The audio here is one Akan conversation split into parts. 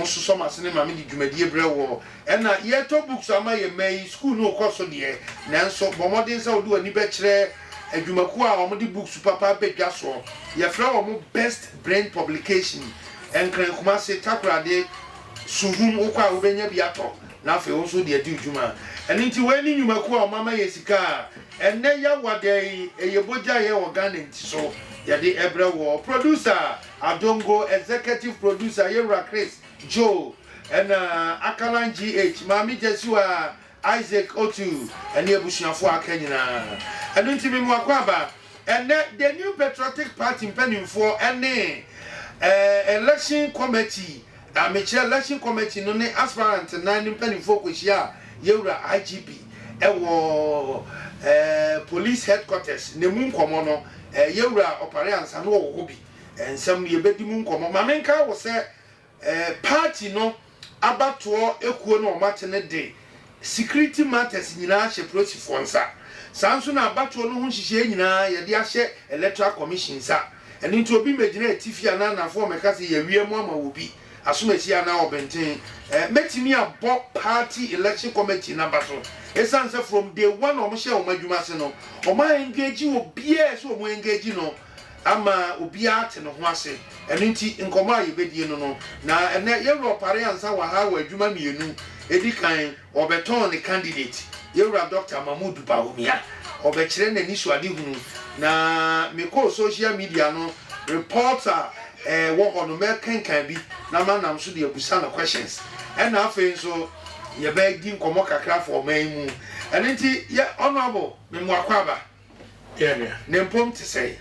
so so masene ma me di dwumadie bre wo na ye to books ama ye mai school no koso de nanso bomodin sa odu ani be kire adwumaku a omo di books papa bedwa so ye fra omo best brain publication enkran kuma se takrade suhum okwa obenya bi ato na afi wo so de adi dwuma enti wani nyumaku a mama ye sika enne ya wade eye boja ye organic so ya de ebre wo producer Adongo executive producer Yera Chris Joe and Akalan GH Mami Jesua Isaac Otu and Yebusiafo Akanyina and Untimi Mwakwaba and the new patriotic party pending for any election committee election committee no aspirant 9 pending for Kushia Yera IGP police headquarters Nemun Komono Yera Opara Ansah no Hobi and some yebedimun komo mamenka wo se party no abato ekuo no matene de security matters nyina hye protocol nsa sanso na abato no ho hye nyina ye de ahye electoral commission sa eni nti obi megina etifia na na fo meka se ye wie mu ama obi asomasi ana obenten metimi abo party election committee na baso esanse from day one o mo hye o madwuma se no o ma engage obi so o mo engage no ama obia te no ho ase eno nti nkomo a yebedie no na ene Yewura Opara Ansah wa ha wa adwuma mienu edikan obeton ne candidate Yewura Dr. Mahmoud Bawumia obekire na nisu ade hunu na meko social media no reporter wo hono mekenkan bi na manam so de abusa na questions ena afen so yebedi nkomo kakra for maimu eno nti ye honorable memwakwaba yeah. Nempom to say,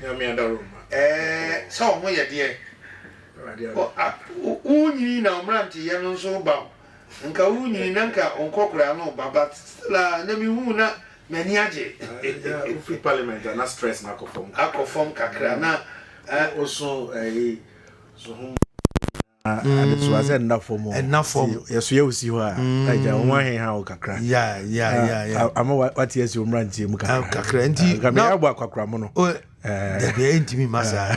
so mo ye de. Unyi na omranti ye no so ba. Nka unyi na nka onkokura no baba la na mi hu na mani age. Yeah, free parliament na stress na akofom kakra na also so hum and so as enough for more enough for yes you see who like one he ha kakra yeah am what yes you mranti mu kakra enti na agba kwakra mo no the be enti mi masa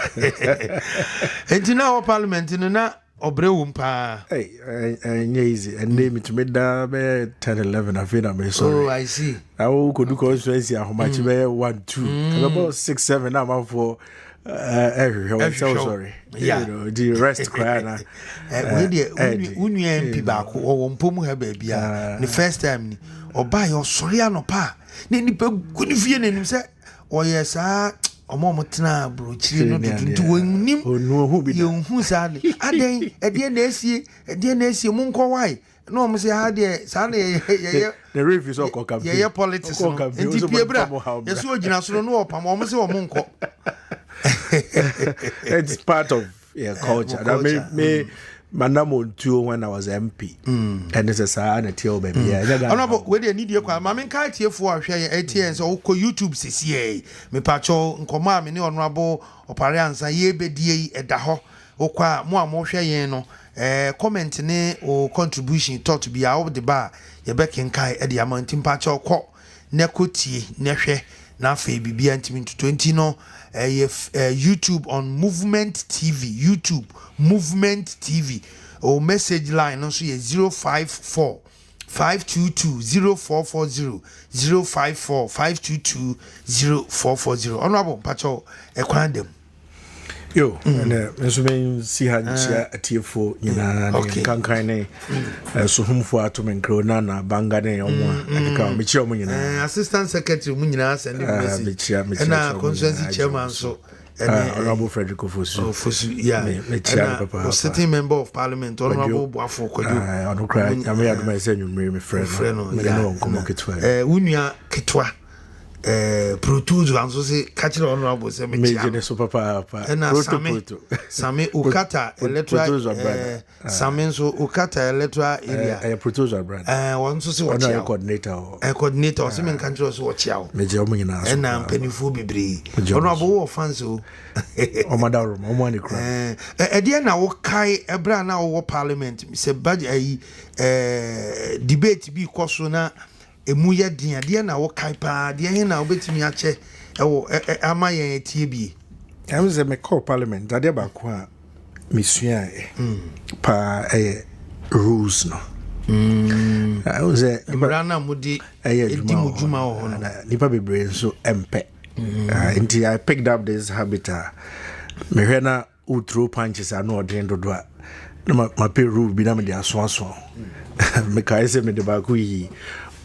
enti na o parliament no na obrewum pa easy and name it me da be 10 11 afina me sorry oh I see I will go do constituency ahomachi be 1 2 about 6 7 am for I'm so sorry. Yeah, you know, the rest crying. Unu MP baako o wompomu ha ba bia the first time ni oba yo sori anopa ne nipa guni fie nanim se oyesa omo motena brochiri no dudu wonim onu hu bi ye hu sale aden ede na esie mu nko wai no mo se ha de sa na ye the reviews of campaign ye politics no enti piebra yeso ogina so no opam o mo se o mo nko. It's part of culture. That me manamo tuo when I was MP. And it's a sad and tell baby. Honorable, where they need you kwa mama nka tiefo ahwe ATN so ko YouTube sisi me pacho nkoma me ne Honorable Opara Ansah ye bedie eda ho okwa mo amhwe yen no comment ne o contribution thought be out the bar ye be kenkai e de amount pacho ko ne kotie ne hwe na fa bibia ntimi 20 no YouTube on Movement TV or message line also 054 522 0440 054 522 0440 honorable pacho ekwandem yo and so men see how atiefo nyina kankan ne so humfo atomenkro na banga ne omo adika me chi omo nyina assistant secretary mu nyina send message na constituency chairman so honorable Frederick Ofosu yeah me papa sitting member of parliament honorable Boafo Kojo I don't cry am ya do my say me friend me no komo ketwa unua ketwa Protuzo anso se catcher honorable se me me so papa na same ukata electoral same so ukata electoral area Protuzo brand won so se watch coordinator se me country so watch out me je o nyina na mpanifo bebre honorable wo fans o o madaro o mo ani kra e na wo kai ebra na wo parliament se budget debate bi koso na emu ye dia na wo kai pa dia he na obetimi ache ewo ama yen etie bi am ze me call parliament dia ba ko a misua pa rules no. I was a Brana Mudi Edimujuma Nipa Bebre so MP. Until I picked up this habit. Me hena who throw punches I know at the end of the my pay rule be na me dia so me kai say me de ba ku yi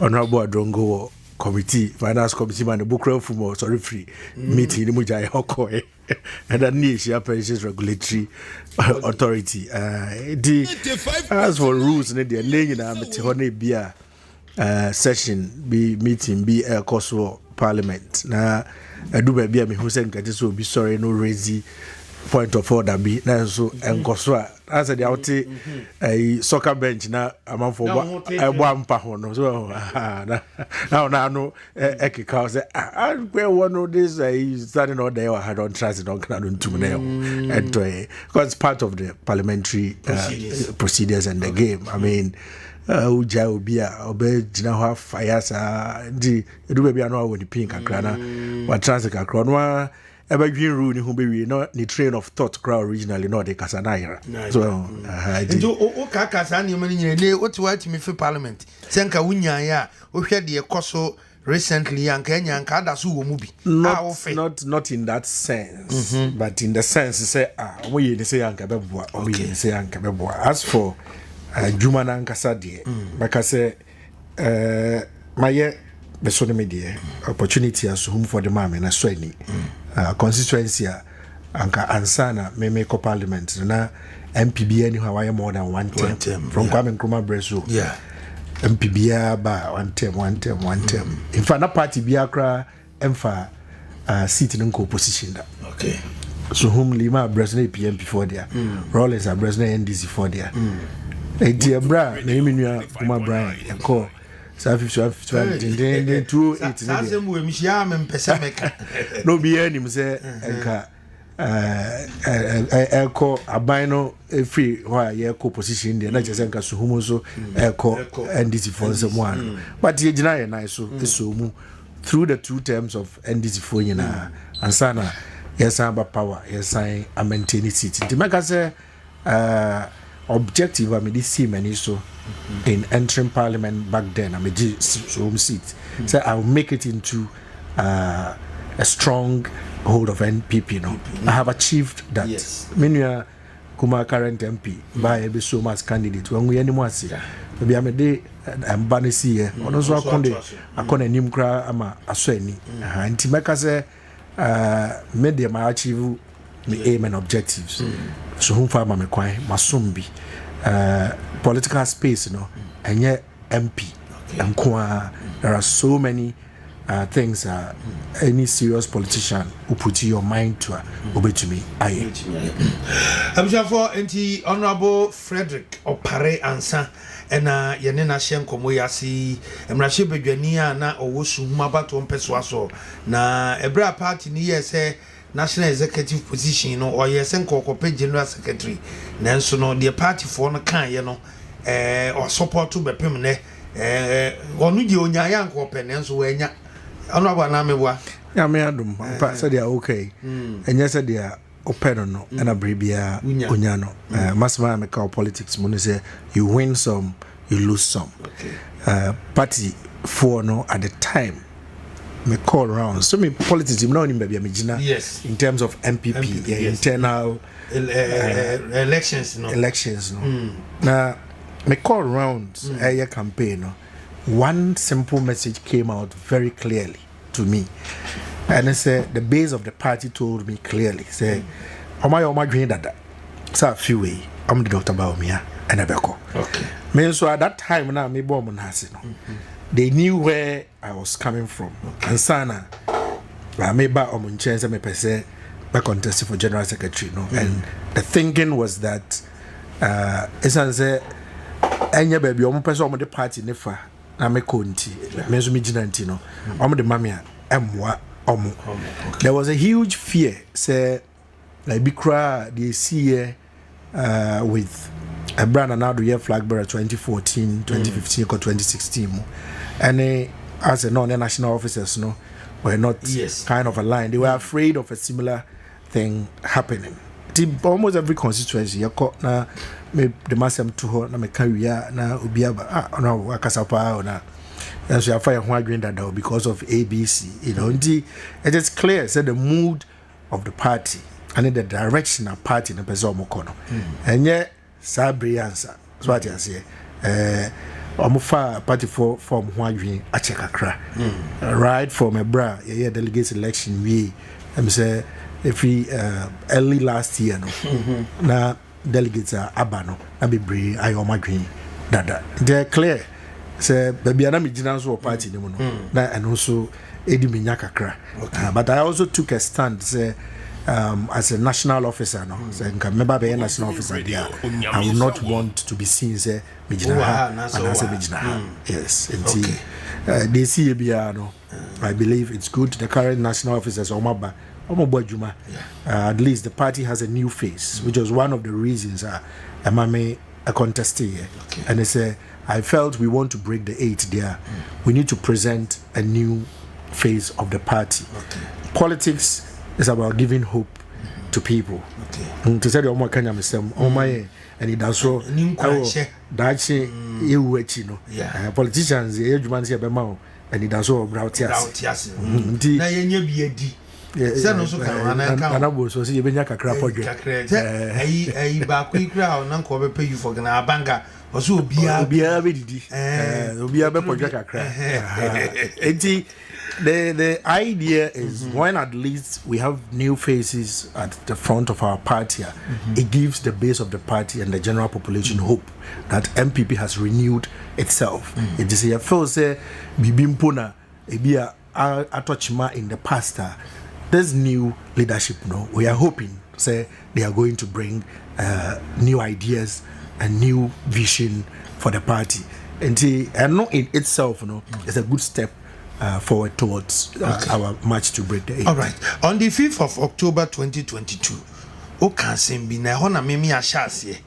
honorable Adrongo committee finance committee man the book from sorry free meeting ni mu jai hokoi and that Asia Pensions Regulatory Authority as for rules ne dey laying na me te ho na bia session be meeting be course parliament na adu ba bia me hu say nkati so be sorry no raise point of order be na so enkoso as the out a soccer bench na amanfo ebo ampa ho no so na no ekika say I where one of this standing on there I don't trust it on ntum na ento because it's part of the parliamentary procedures and the game. I mean uja obi a obe gina ho fire sa di edu ba bia no awoni pin kakra na wa trans kakra no eba green rule ni hu be wi no ni train of thought crowd originally no de kasa na ira so nti o ka kasa ni mani nyine ne o ti wa ti me fi parliament senka wunya ya o hwe de ekoso recently anka nya anka da so wo mu bi not in that sense but in the sense say we ye say anka beboa we ye say anka beboa as for juma na nkasa de because maye beso ne media opportunity as home for the mama na so ani constituency anka ansana me make parliament na MPB any how I more than one term from Kwame Nkrumah Breso MPB ba one term in fact na party biakra emfa seat in opposition da okay so whom Lima Breso PM before there Rollins Breso NDC for there dear bra na emi nua Kuma Brian enko sa 58 no be any me say enka eko abino free why ye ko position there na je say enka so humo so eko NDC for someone but ye gina ye na so mu through the two terms of NDC for yina ansana yes amba power yes I maintain seat the make say objective I made see many so in entering parliament back then I made home seat so I'll make it into a strong hold of NPP I have achieved that many Kuma current MP by a so much candidate when we anymore see maybe I made and banisi here also akone nim kra ama asoni anti make say made them achieve the aim and objectives so whom farmer me kwai masumbi political space and yet MP and there are so many things any serious politician who put your mind to obey to me I'm sure for anti honorable Frederick Opara Ansah and yene na hye nkomo yasi emrahye bedwani a na owosu mabato mpeso aso na ebra party ni yese national executive position no or yes nkokope general secretary nanso no the party for no kan ye no or support to bepem ne onu je onyaya nkope nanso wanya onu aba na mebwa ya me adum pa say they are okay enya say they are open no na bribia onya no masma make politics mo say you win some you lose some party for no at the time me call around so me politics you know in baby amigina in terms of MPP internal elections now me call around a campaign one simple message came out very clearly to me and I said the base of the party told me clearly say oma dream that so few way I'm the Dr. Baumia and Abeko me so at that time now me bomb has they knew where I was coming from. And sana, I made back on chance me pese back contesting for general secretary. And the thinking was that essence any baby omo person omo the party nefa na me konti me so me ginanti no omo the mamia emwa omo. There was a huge fear say like bikra they see with a brand and now the year flag bearer 2014 2015 or 2016 and as a non-national officers were not kind of aligned. They were afraid of a similar thing happening almost every constituency you call na me the masem to ho na me carry na obi aba no akasapa na so you fire ho adwen that because of ABC, you know. It is clear say the mood of the party and the direction of party na person omokono enye sabri answer so what you say omofa party for form ho adwen a check akra right from a bra yeah delegate election we say if we early last year no na delegates abano na bebre ayo madwen dada they clear say baby ana me gina so party ni mu no na and also edi me nya kakra but I also took a stand say as a national officer no say nka member be national officer there I will not want to be seen say me gina and say me gina yes they see bia no I believe it's good the current national officers omaba at least the party has a new face, which was one of the reasons Amame a contest here. And they say, I felt we want to break the 8 there. We need to present a new face of the party. Politics is about giving hope to people. To say the Oma Kenya Misem, Oma and it does so. Dachi, you politicians, the age man say Bemao, and it does so about yes. Send also can and so see benya kakra podwe ba ku kra na nko be pay you for na banga also obia be didi obia be podwe kakra the idea is when at least we have new faces at the front of our party, it gives the base of the party and the general population hope that MPP has renewed itself. It is a feel say bibimpona ebia atochima in the past. This new leadership, no, we are hoping, say, they are going to bring new ideas and new vision for the party. And not in itself, no, it's a good step forward towards our march to break the 8. All right. On the 5th of October 2022, Okansembi na hona memi ashase.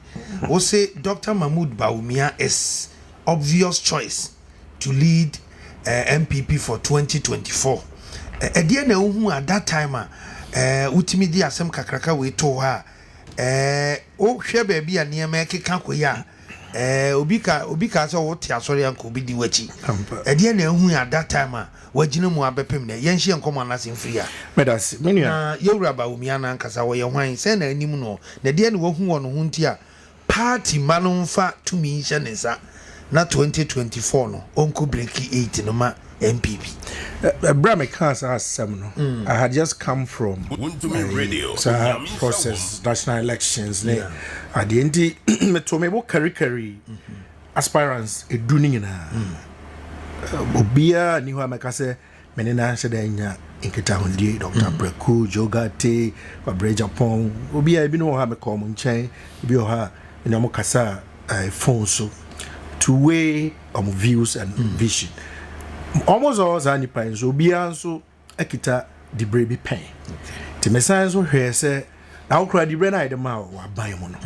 O say Dr. Mahmoud Bawumia is obvious choice to lead MPP for 2024. Edia na uhu at that time utimi di asem kakraka we to ha o hwe ba bia ne ma keka koya obi ka so wo tia sori anko obi di wachi edia na uhu at that time wagina mu abepem na yen hye nkomo na semfria medas menua yewura ba umia na nkasa wo ye hwan se na anim no na de na wahu wo no ho ntia party manumfa tumi hye ne sa na 2024 no onko breaki 8 no ma MPP. Brame Kans asked some. I had just come from Wontumi radio process national elections. At the end, me to me what carry aspirants a doing na. Obia ni ho ameka se menena shede nya inketa hondi Dr. Breku Jogate Opara Japan obia ebi no ha me kom nchen bi o ha ni am kasa phone so to weigh views and vision. Almost all Zani Pine, so be also a kita the baby pain. To me, science will hear say, I'll cry the brain the mouth or buy one.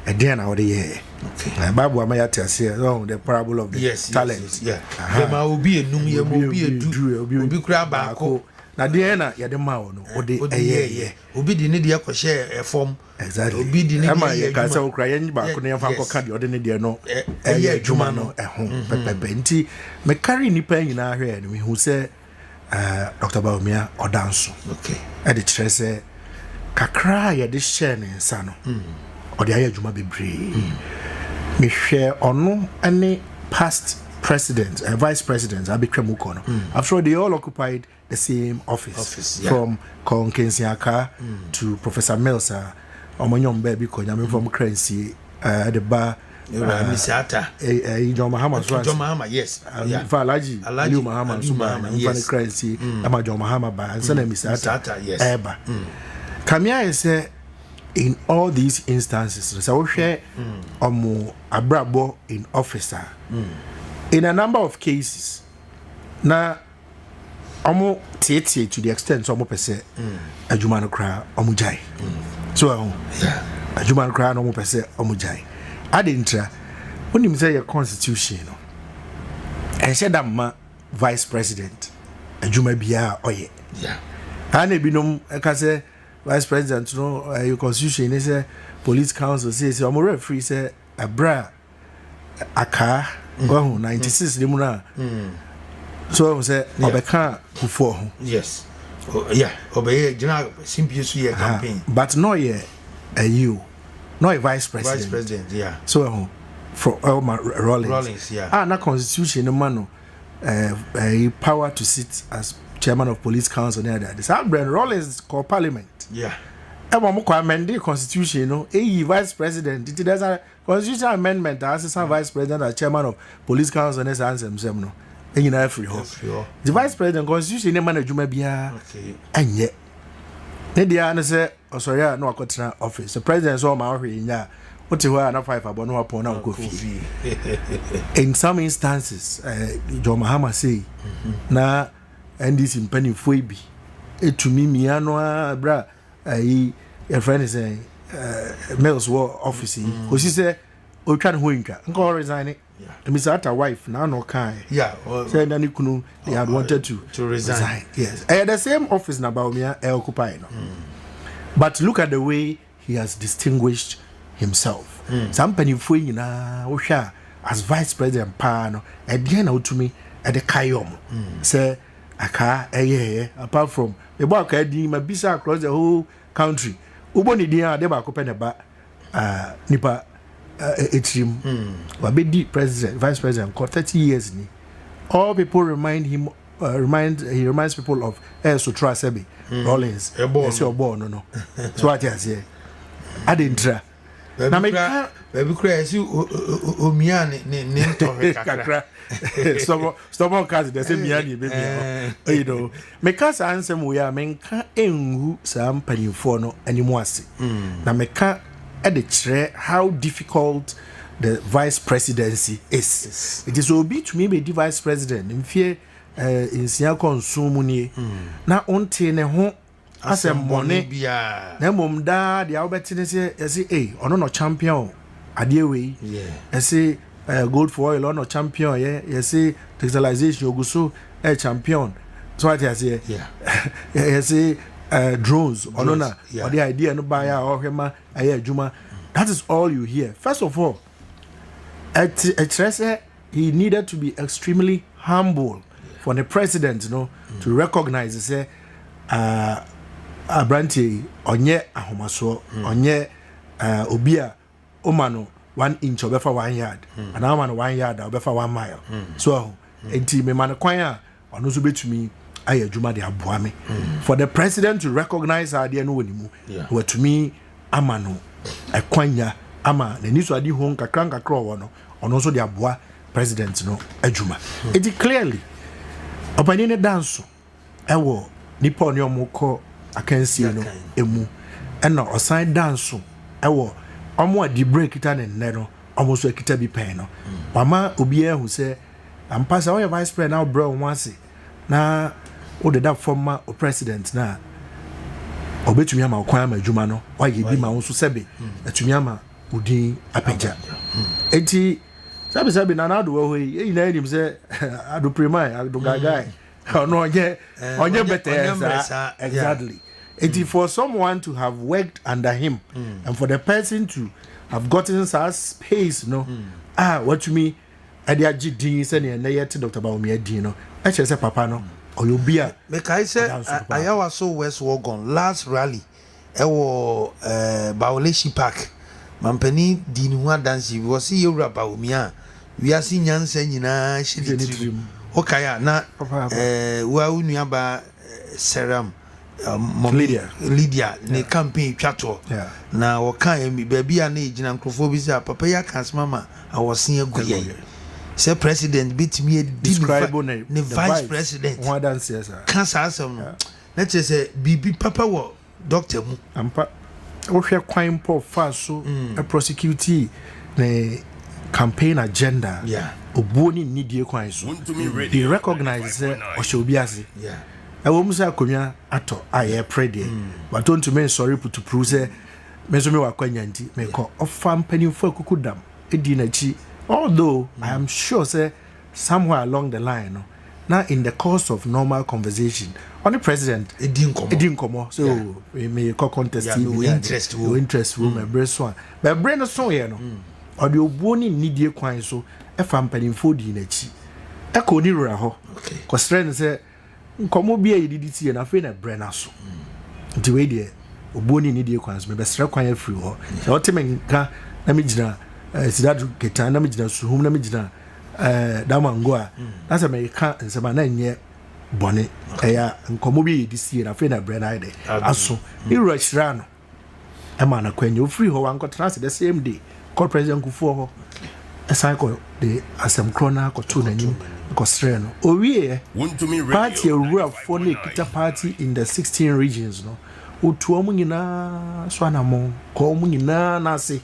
And then out the year. Babu Amayata says, oh, the parable of the talents. Yeah, there will be a number, will be a crab. Now, the end, ya the mouth, or the year. Obi the need to share a form. Exactly. Obi the need to so crying back on your Franco Cadi or the need no a year Jumano at home. Penti, me carry ni pen in our head, who say, Dr. Bawumia or dance. Okay. At the church say, Kakra ya this share in Sano or the Aya Juma be brave. Me share or no any past presidents and vice presidents, I became Mukono. After all, they all occupied the same office from Kon Kensiaka to Professor Melsa, Omonyom Baby Konyam from Crency, the bar. Misata, John Mahama, John Mahama, yes. Alaji Mahama, Suma, and Crency, and John Mahama, and Sana Misata, yes. Eba. Kamia is in all these instances, so share Omo Abrabo in officer. In a number of cases, na omo tietie to the extent so omo pese adwuma no kra omo jai so adwuma no kra no omo pese omo jai adintra onim say your constitution no e said that ma vice president adwuma bia oye ana binom e ka say vice president no your constitution is a police council says I'm referee say a bra aka 96 dem na so I say obeka before yes obey general simple year campaign but no yeah you no a vice president so for Elmer Rawlings na constitution no man a power to sit as chairman of police council near that this Rawlings called parliament mo ko amend the constitution no vice president there's a constitutional amendment as a vice president as chairman of police council near ansem no enyina free the vice president constitution ne man adwuma bia enye ne dia no say osori na wakotra office the president so ma hwe nya what you are na 5 abono upon na go fi in some instances John Mahama say na NDC mpani foi bi etumi miano bra your friend is Mills war office ko si say o twa ne ho ntwa nko resign it Mr. Atta wife now no kind say na kunu they had wanted to resign yes the same office na Baumia occupy no but look at the way he has distinguished himself some penifo nyina wo hwa as vice president pa no e de na otumi e de kayom say aka apart from the boy aka di mabisa across the whole country uboni di a de ba ko pe ne ba nipa etrim wabedi president vice president for 30 years ni all people remind him he reminds people of Sutra Sebi Rawlings your born no so what you say adentra na me baby crazy omia ne ntore kakra stop cause the same mia ni baby you know me cause ansem we are menka enhu sam panifo no animo ase na meka at the chair how difficult the vice presidency is. Yes. It is obi to me be the vice president in fear in sia consume ni na onte ne ho asem bone bia na mom da dia obetine say ono no champion ade we say gold for oil ono champion say digitalization oguso champion so what you say say drones ono na or the idea no buy or hema adwuma that is all you hear. First of all he needed to be extremely humble for the president to recognize say Abranti onye ahomaso onye obia omano 1 inch obefa 1 yard and amano 1 yard obefa 1 mile so enti me man kwan a ono so betumi aye adwuma de aboa me for the president to recognize idea no wonimu watumi amano ekwanya ama nani so adi ho kakra wo no ono so de aboa president no adwuma it clearly opanine dance ewo nipa oni omukọ akansi no emu ena osan dance ewo omo adi break kita ne nne no omo so kita bi pen no mama obi ehu se ampasa o vice president now bro once na o de that former president na obetumi ama kwan ama adwuma no waye bi ma wo so sebe atumi ama udin apeja enti sabi na na do wo yi na enim se ado premai ado gagai no onye better exactly it for someone to have worked under him and for the person to have gotten such space what you mean ade agidin se ne yet Dr. Baumia din no e che se papa no oyobia me kai se ayawa so west wagon last rally e wo Baoleshi Park mampani din hu adansi wo se yewura Baumia we are seeing nyansa nyina hye okaya na wa unua ba seram Lydia ne campaign twato na wokan emi baabi a na ejina nkrofo bi se papa ya kansmama awosen aguye se president bitimi describe ne vice president one dance yes kansa asem no na che se bibi papa wo doctor mu ampa wo hwe kwan po fa so a prosecute ne campaign agenda obuoni nidie kwan so they recognize oshobiase ewo musa akonya ato aye prede but don't to me sorry to prove say meso me wakwanya nti me ko ofa mpanimfo akukudam edi na chi although I am sure say somewhere along the line now in the course of normal conversation on the president it didn't come so we may call contest interest room and brace one but brain so here no or the oboni need kwan so e fa mpanimfo di na chi e ko ni rura ho ko strength say nkomo bia yididi tie na fe na brain aso nti we de oboni need kwan so me be stre kwan free ho so otemenka na me gina sidadu ketan na me gina suhum na me gina damango a that's America nsema na nye bone eya nkomo bi this year na fe na brand ide aso iru ashira no e ma na kwanye free ho wan contrast the same day call president Kufuor ho aside ko the asem krona ko to na nyim ko sre no owie party rule for the kita party in the 16 regions no otuo mu nyina so anamo ko mu nyina na se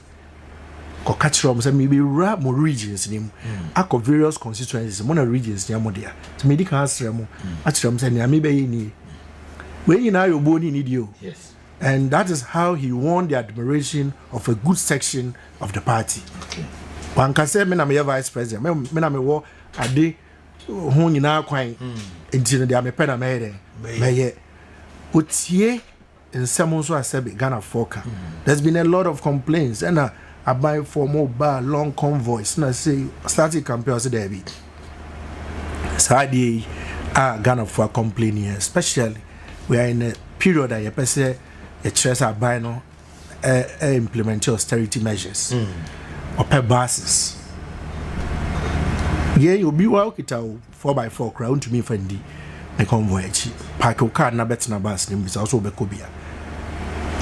ko catchrom say maybe rap more regions nim akọ various constituencies mo na regions nya mo dia to medical asre mo atchrom say na me be ni we nyina yo boni ni dio yes and that is how he won the admiration of a good section of the party wan ka say me na me vice president me na me wo ade ho nyina kwan enti no dia me pe na me here me ye otie nsemo so asabe Ghana foka there's been a lot of complaints and I buy for mobile long convoys. Na say starting campaign say there be. Sadi Ghana for complaining, especially we are in a period that you say a stress are buy no implement austerity measures or per buses. Yeah, you be well kita 4x4 crowd to me fendi the convoy chi park your car na bet na bus nim bisa also be kobia.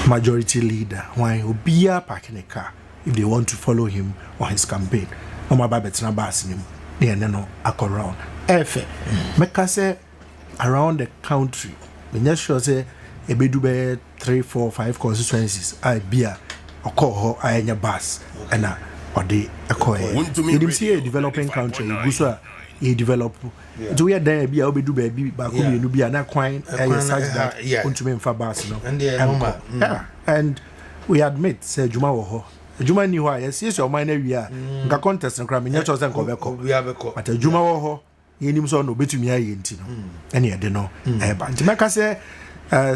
Majority leader why obia parking a car if they want to follow him on his campaign. No matter better bus nim they no around efe make say around the country me not sure say e be do be 3 4 5 constituencies I bia okọ ho anya bus and or the ekoye you see a developing country you so e develop do we there bia obedu baby ba ko me no bia na kwan such that Wontumi mfa bus no and we admit say juma wo ho juma ni ho yes yes your mind wi a nka contest nkra me nyacho say nko beko but juma wo ho yenim so no betumi aye enti no ene ye de no ba nti meka say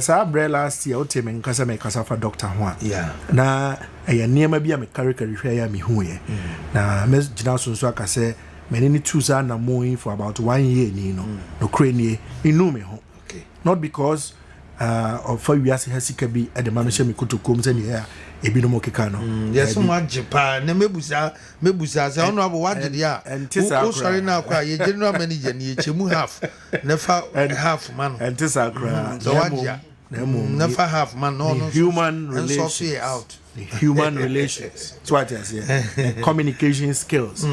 sa bre last year oteme nka say me kasa fa doctor ho na ye niema bia me carry hwe ya me hu ye na me gina so aka say me ni tuza na moin for about 1 year ni no no krenie inu me ho not because of for we as hasika bi e de mama she me kutokom say ni ya ebi no mo keka no yes mo ajepa na mebusa say ono abo wade dia o sorry na kwa ye general manager ni chemu half never half man and this akra so wade never half man no human relations out human relations so what I say communication skills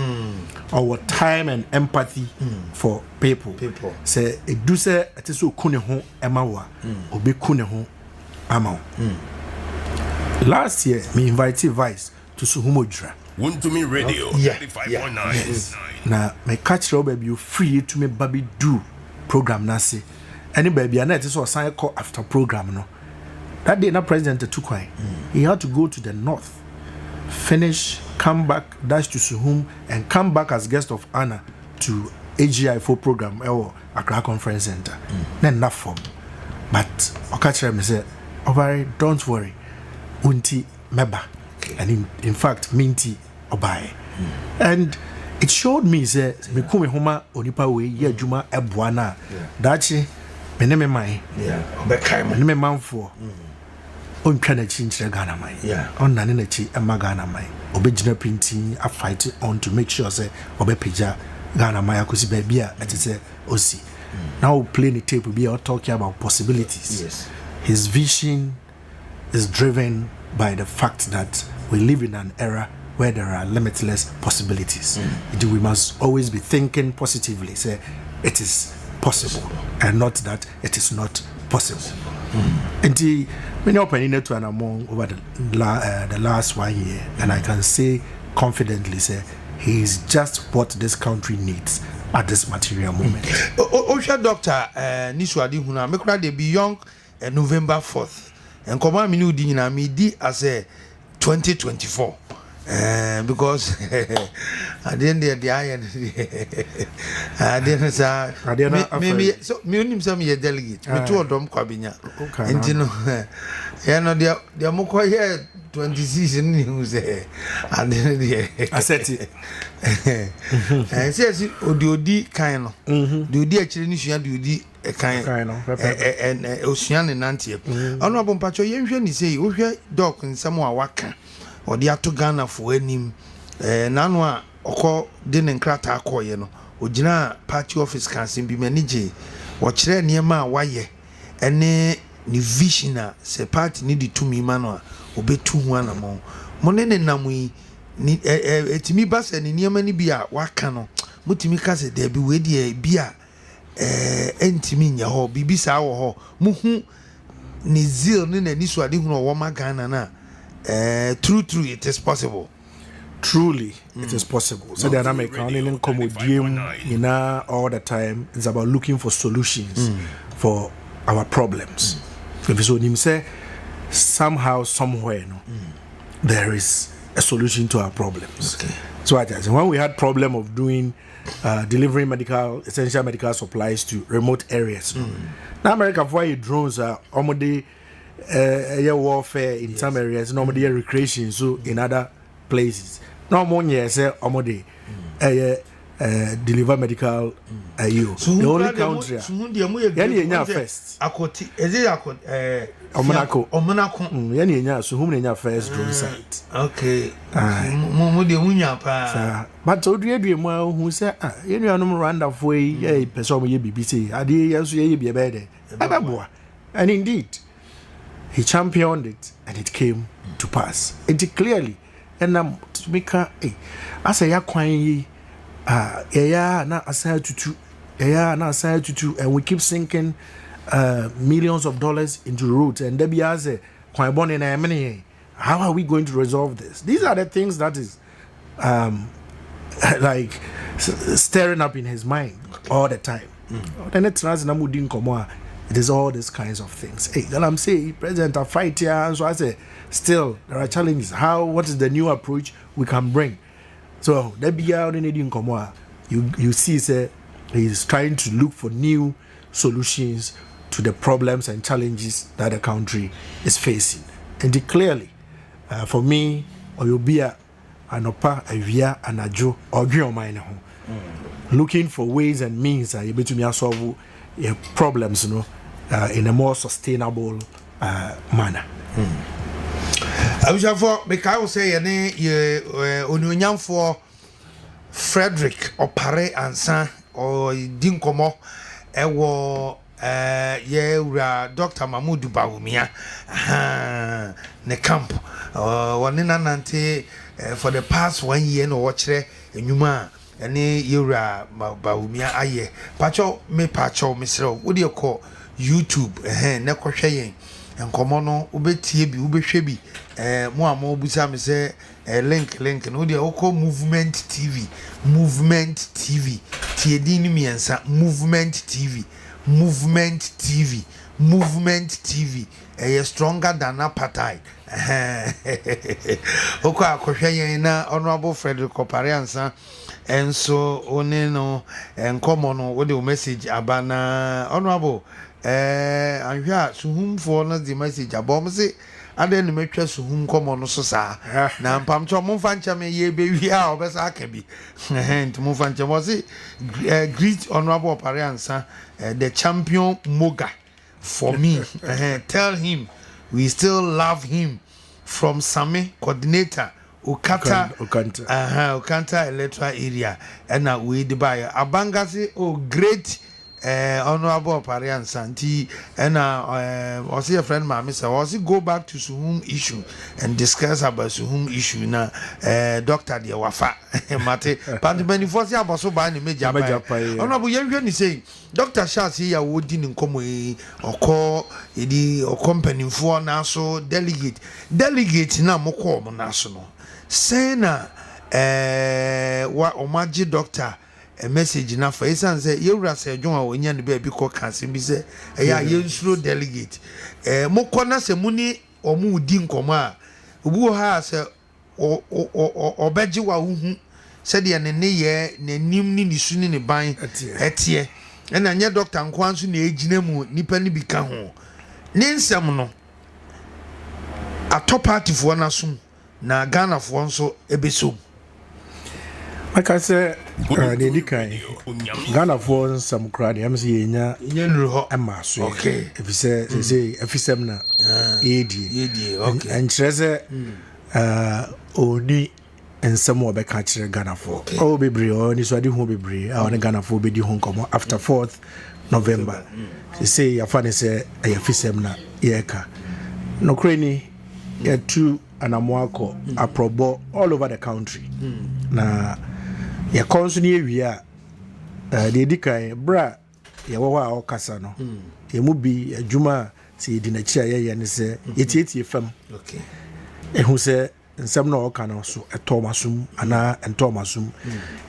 our time and empathy for people say e do say it is so kune ho emawa obe kune ho ama last year me invited vice to Suhumodra Wontumi radio 35.9 na me catch you baby you free to me baby do program na say any baby na it is so sign call after program no that day na president took kwai he had to go to the north finish come back dash to Suhum and come back as guest of honor to AGI4 program or Accra Conference Center then na form but okachira me say Opara don't worry unti meba and in fact minti obaye and it showed me say me come homa onipa we ye adwuma eboa na dachi me ne me mai obekai me ne me manfo on twa na chinchire Ghana mai on na ne na chi ema Ghana mai obegina printing a fight on to make sure say obepeja Ghana mai akosi ba bia etese osi now playing the tape we are talking about possibilities his vision is driven by the fact that we live in an era where there are limitless possibilities. We must always be thinking positively, say it is possible, and not that it is not possible. And the many opening to an among over the last 1 year, and I can say confidently, say he is just what this country needs at this material moment. Osha Doctor Niswadi Huna, Mekura de be young November 4th. And come on, me di as a 2024. because at the end of the iron I didn't say maybe so me some ye delegate me to odom kwabinya enti no ya no dia moko here 26 ni hu say and then asset and say odi kan no de odi akire ni sua de odi kan no and osua ne nantie ono abompacho ye hwe ni say wo hwe doc nsam a waka odi ato Ghana for anim nanu a okọ de ne nkrata akoye no ogina party office kansin bi manage wo kire niema a waye ene ni vision a se party ni di tumi ma no a obetu hu anamo mo ne namu yi ni etimi ba se ni niema ni bi a waka no mutimi ka se de bi we di bi a entimi nya ho bibi sa wo ho muhu ni zeal ni na ni so ade hu no wo ma Ghana na true it is possible. Truly, it is possible. So the American only come with all the time. It's about looking for solutions for our problems. If so, him say somehow, somewhere, there is a solution to our problems. Okay. So when we had problem of doing delivering essential medical supplies to remote areas, now America for drones are almost warfare in some areas, normally recreation, so in other places. No more say deliver medical the only country first akoti eze akot omonako so whom first drone site. Okay, mo de hunya pa but odue mu who say yenu anom rwanda for person ye BBC ade yeso ye bi ebe de and indeed he championed it and it came to pass. It clearly and to make as a yakwan yi na aside to and we keep sinking millions of dollars into roads and there be as a kwan born in a many. How are we going to resolve this? These are the things that is like stirring up in his mind all the time. Then it is all these kinds of things. Hey, then I'm saying President a fight here, and so I say still there are challenges. What is the new approach we can bring? So there be out in you see say he's trying to look for new solutions to the problems and challenges that the country is facing. And clearly, for me, Oyobia, Anopa, Avia, and Ajo, or Griomine, looking for ways and means that able to solve problems, in a more sustainable manner. I wish for because say Onyonyam for Frederick Opara Ansah or Dinkomo ewo Dr. Mamudu Bawumia ne camp wanina nante for the past 1 year no watch enyuma ene yura Bawumia aye pacho misro what do you call YouTube ne kohwe yen enkomo no obetie bi obehwe bi mo amo busa me say link no dey okọ movement tv tie din ni miensa movement tv stronger than apartheid okọ akohwe yen na honorable Frederick Opara Ansah enso one no enkomo no wo dey message abana honorable anhwa suhum for na the message abom say ade ne metwa suhum komo no so sa na mpamcho momfa ncha me ye be wi a obesa aka bi ent momfa ncha mo say greet honorable Opara Ansah the champion moga for me tell him we still love him from Same coordinator Okanta electoral area and we the buyer abangasi great honorable Opara Ansah and was a friend mama say was go back to Suhum issue and discuss about Suhum issue na Dr. de Wafa mate pandemani force aboso ba ni meja honorable you ni say Dr. Shasi ya wodi ni nkomo okọ edi company for na so delegate na mokọ mo na so no say na wa omaji doctor a message na for instance say yewura say adwon a onya ne ba bi ko kanse bi say ya yensuro delegate mokọ na se muni omu di nkomo a obu ha say obeji wa hu said ye ne ye nanim ni nisu ni ne ban etie na nye doctor nkwanso na ejina mu nipa ni bi ka ho ne nsem no atop party fo na so na Ghana fo nso ebeso like I said the dikai Ghana for some crowd am say nya nru ho amaso okay if you say efisem na edi okay and treze oni ensem obeka kire Ghana for o bebre o ni so ade hu bebre a on Ghana for be di hu komo after 4th November say afane say efisem na yeka no kreni ya tu anamoako aprobo all over the country na ya konsuni ewia de dikai bra ya wo wa okasa no ye mu bi adwuma se di na chia ye ne se etietie fam okay ehu se nsem na oka na so etomasum ana entomasum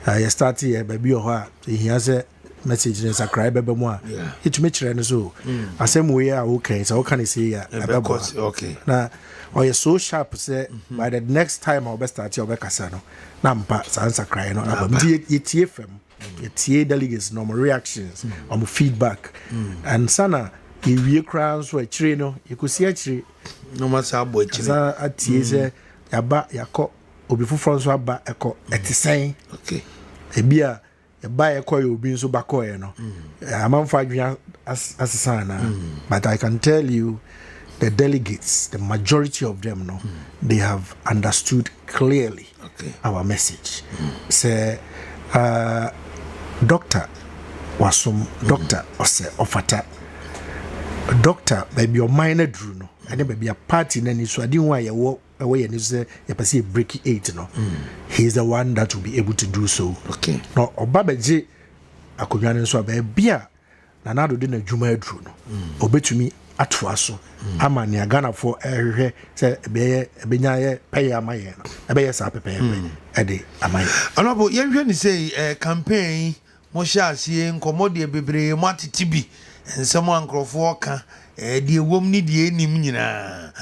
ya start ye ba bi ho a ehia se message ne subscribe be mu a etumi kire ne so asem we a okay so oka ne se ya abebo okay na or you're so sharp say by the next time I'll be start your kasa no na mpa sansa cry no abam tie fam tie delegates no reactions or feedback and sana ewie kra so akire no ikosi akire no masa abo akire sa atie se yaba yakọ obi foforo so aba ekọ etisen okay ebia yaba ekọ ye obi so bakọ ye no amanfa adwia asesa na but I can tell you the delegates, the majority of them, no, they have understood clearly our message. Say, doctor, wasum, doctor, ose, ofata, doctor, maybe your minor drew, no, and then maybe a party, and so I didn't want you walk away and you say, you perceive breaking 8, no. He's the one that will be able to do so. Okay. No, Obabeji, I could be so be beer, and I didn't juma drew, no, obetumi. Atwaso amani Ghana for ehwe say ebenya ye pay amaye no ebeye sa pepe ede amaye honorable ye hwe ni say campaign mo sha asie nkomode bebre mo atitibi ensem ankrofo ka de ewom ni de enim nyina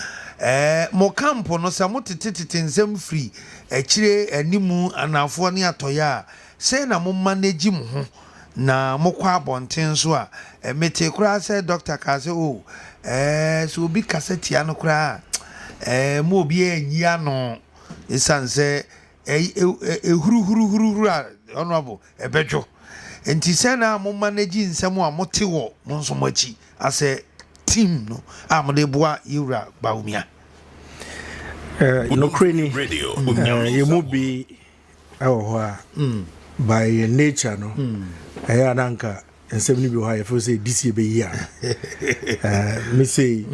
mo campo no sa mo tete nsem free ekire animu anafo ne atoya say na mo manage mo ho na mokwa abonten so a mete kura say doctor ka say oh so obi cassette ya no kura mo obi enyi ano esanse huru honorable ebejo enti say na mo manage nsem a mote wo mo nso machi ase team no am de boa yura baumia no crane radio you mo be by nature no aya nanka ensem ni bi ho ya say this year be year me say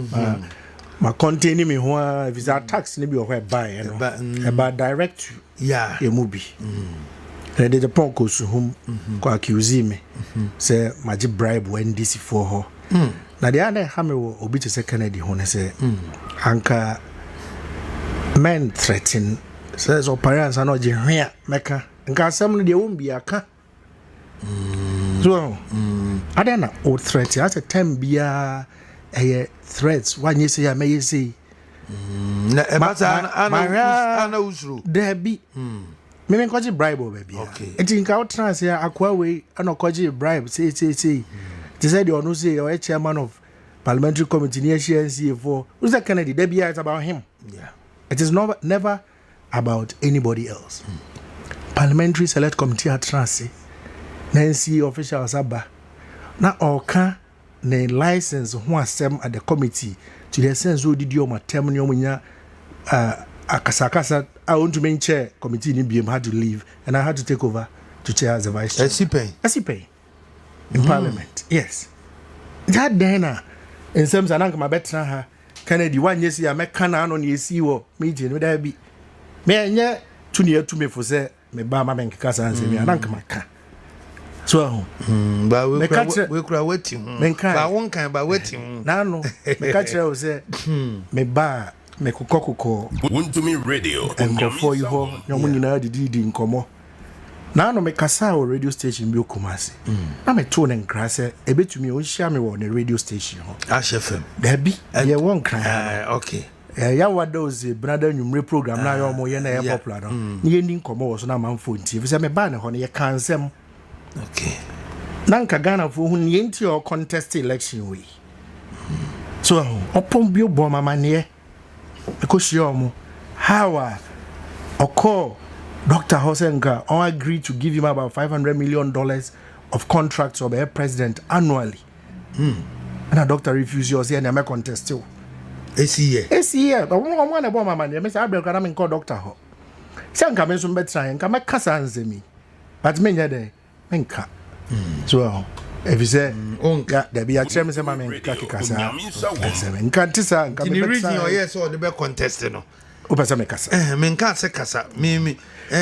my contain me ho visa tax ni bi ho buy no about direct e mo bi and the ponko so hum ko accuse me say magi bribe when this for ho na the other ha me wo obi to say Kennedy ho ne say anka men threaten says Opara Ansah no je hwea meka nka asem no de wo mbi aka so adena o threat at a time bia threats one you say may say na ana usuru there be me kwaji bribe baby okay enti nka o trans ya akwa we ana kwaji bribe say they said you no say your chairman of parliamentary committee near CNC for who's that Kennedy there be it's about him it is never about anybody else parliamentary select committee at trans Nancy officials aba na oka ne license ho asem at the committee to the sense we did your term no munya akasakasa I want to main chair committee ni biem had to leave and I had to take over to chair as the vice chair SCP in parliament yes that then in some sananka ma betra ha Kennedy one yes ya meka na no ne esi wo meeting no da bi me enye tu ne atu me for say me ba ma menkeka san se me ananka maka so ba we kura weti ba won kan ba weti na no me ka kire o say me ba me kokoko Wontumi radio and for you ho nyomo nyina didi nkomo na no me kasa o radio station bi okumase na me to ne nkra say ebetumi o hia me wo ne radio station ho HFM da bi ye won kran okay ya those brother numre program na yo mo ye na popular no ni ending komo so na manfo nti fi say me ba na ho ne ye kansem okay nanka Ghana fo hu ni enti o contest election we so opon bi obo mama ne ko shio mo how oko Dr. Hosenga agreed to give him about $500 million of contracts of a president annually and a doctor refused yours here and I contest too. ACA. But one about my money, Mr. Abel can call Doctor Ho. Some come in some better and come at Cassan me. But me, there, Menka. So, if you say, there be a chairman, some men, Kakasa, and Cantissa, and come in the region or yes, or the best contestant. Upasamekasa. Menka se kasa. Me.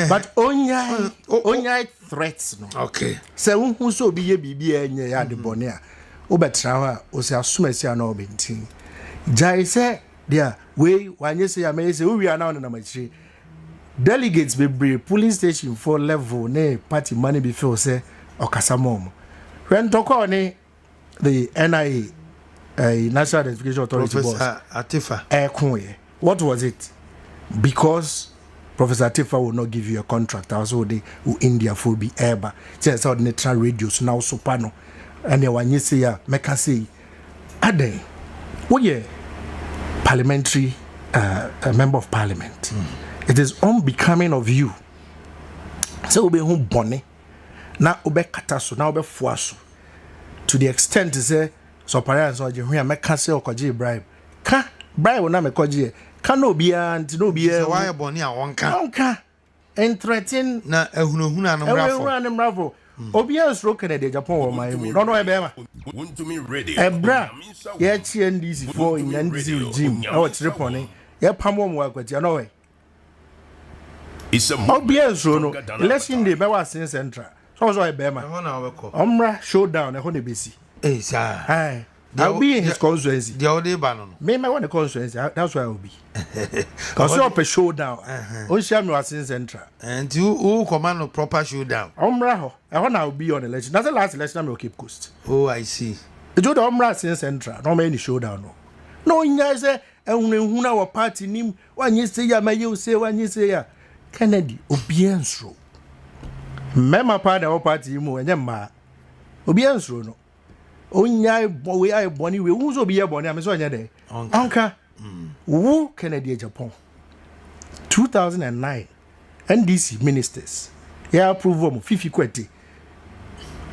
But onya threats no. Okay. Se who so be ye bibia nye ya de bone a. Obetra ho a o se asumasi ana obenti. Jai say there we wanye say ya me say we are now na machi. Delegates be police station for level ne party money be feel say okasa mom. When toko ne the NIA National Identification Authority Professor Atifa Ekunye. What was it? Because Professor Atifa will not give you a contract, also the India will be ever. Just out natural radios now soprano. And when you say make us say Ade, we parliamentary a member of parliament. It is unbecoming of you. So be home bonnet. Now obe katasu, now obe fuasu. To the extent to say so parents or you make us say or bribe. Ka bribe will not make koji. Cano be and no be a wire bonny a wonka and threaten na ehunahuna no bravo. Obia stroke de Japan or my no Wontumi Radio. Ebra ye NDC for in NDC regime. Our triponi. Ye pamom work with you no way. It's a Obia so no election day be was in central. So I be ma. Omra showdown e ho ne besi. Eh sir. Hi. I'll be in his constituency. The old Banon. May I want a constituency. That's where I'll be. Because you're up a showdown. Ocean was in central. And you who command a proper showdown. Omraho. I want to be on election. That's the last election I'm Cape Coast. Oh, I see. The Joe Omra in central. No many showdown. No, you say, and when our party name, when you say, may you say, when you say, Kennedy, Obienso. Memma part of our party, mo and Yamma. Obienso, no. Onya we are bonny we who be a bonny am so nya Anka who Ken Agyapong 2009 NDC ministers ya approve of 50 kweti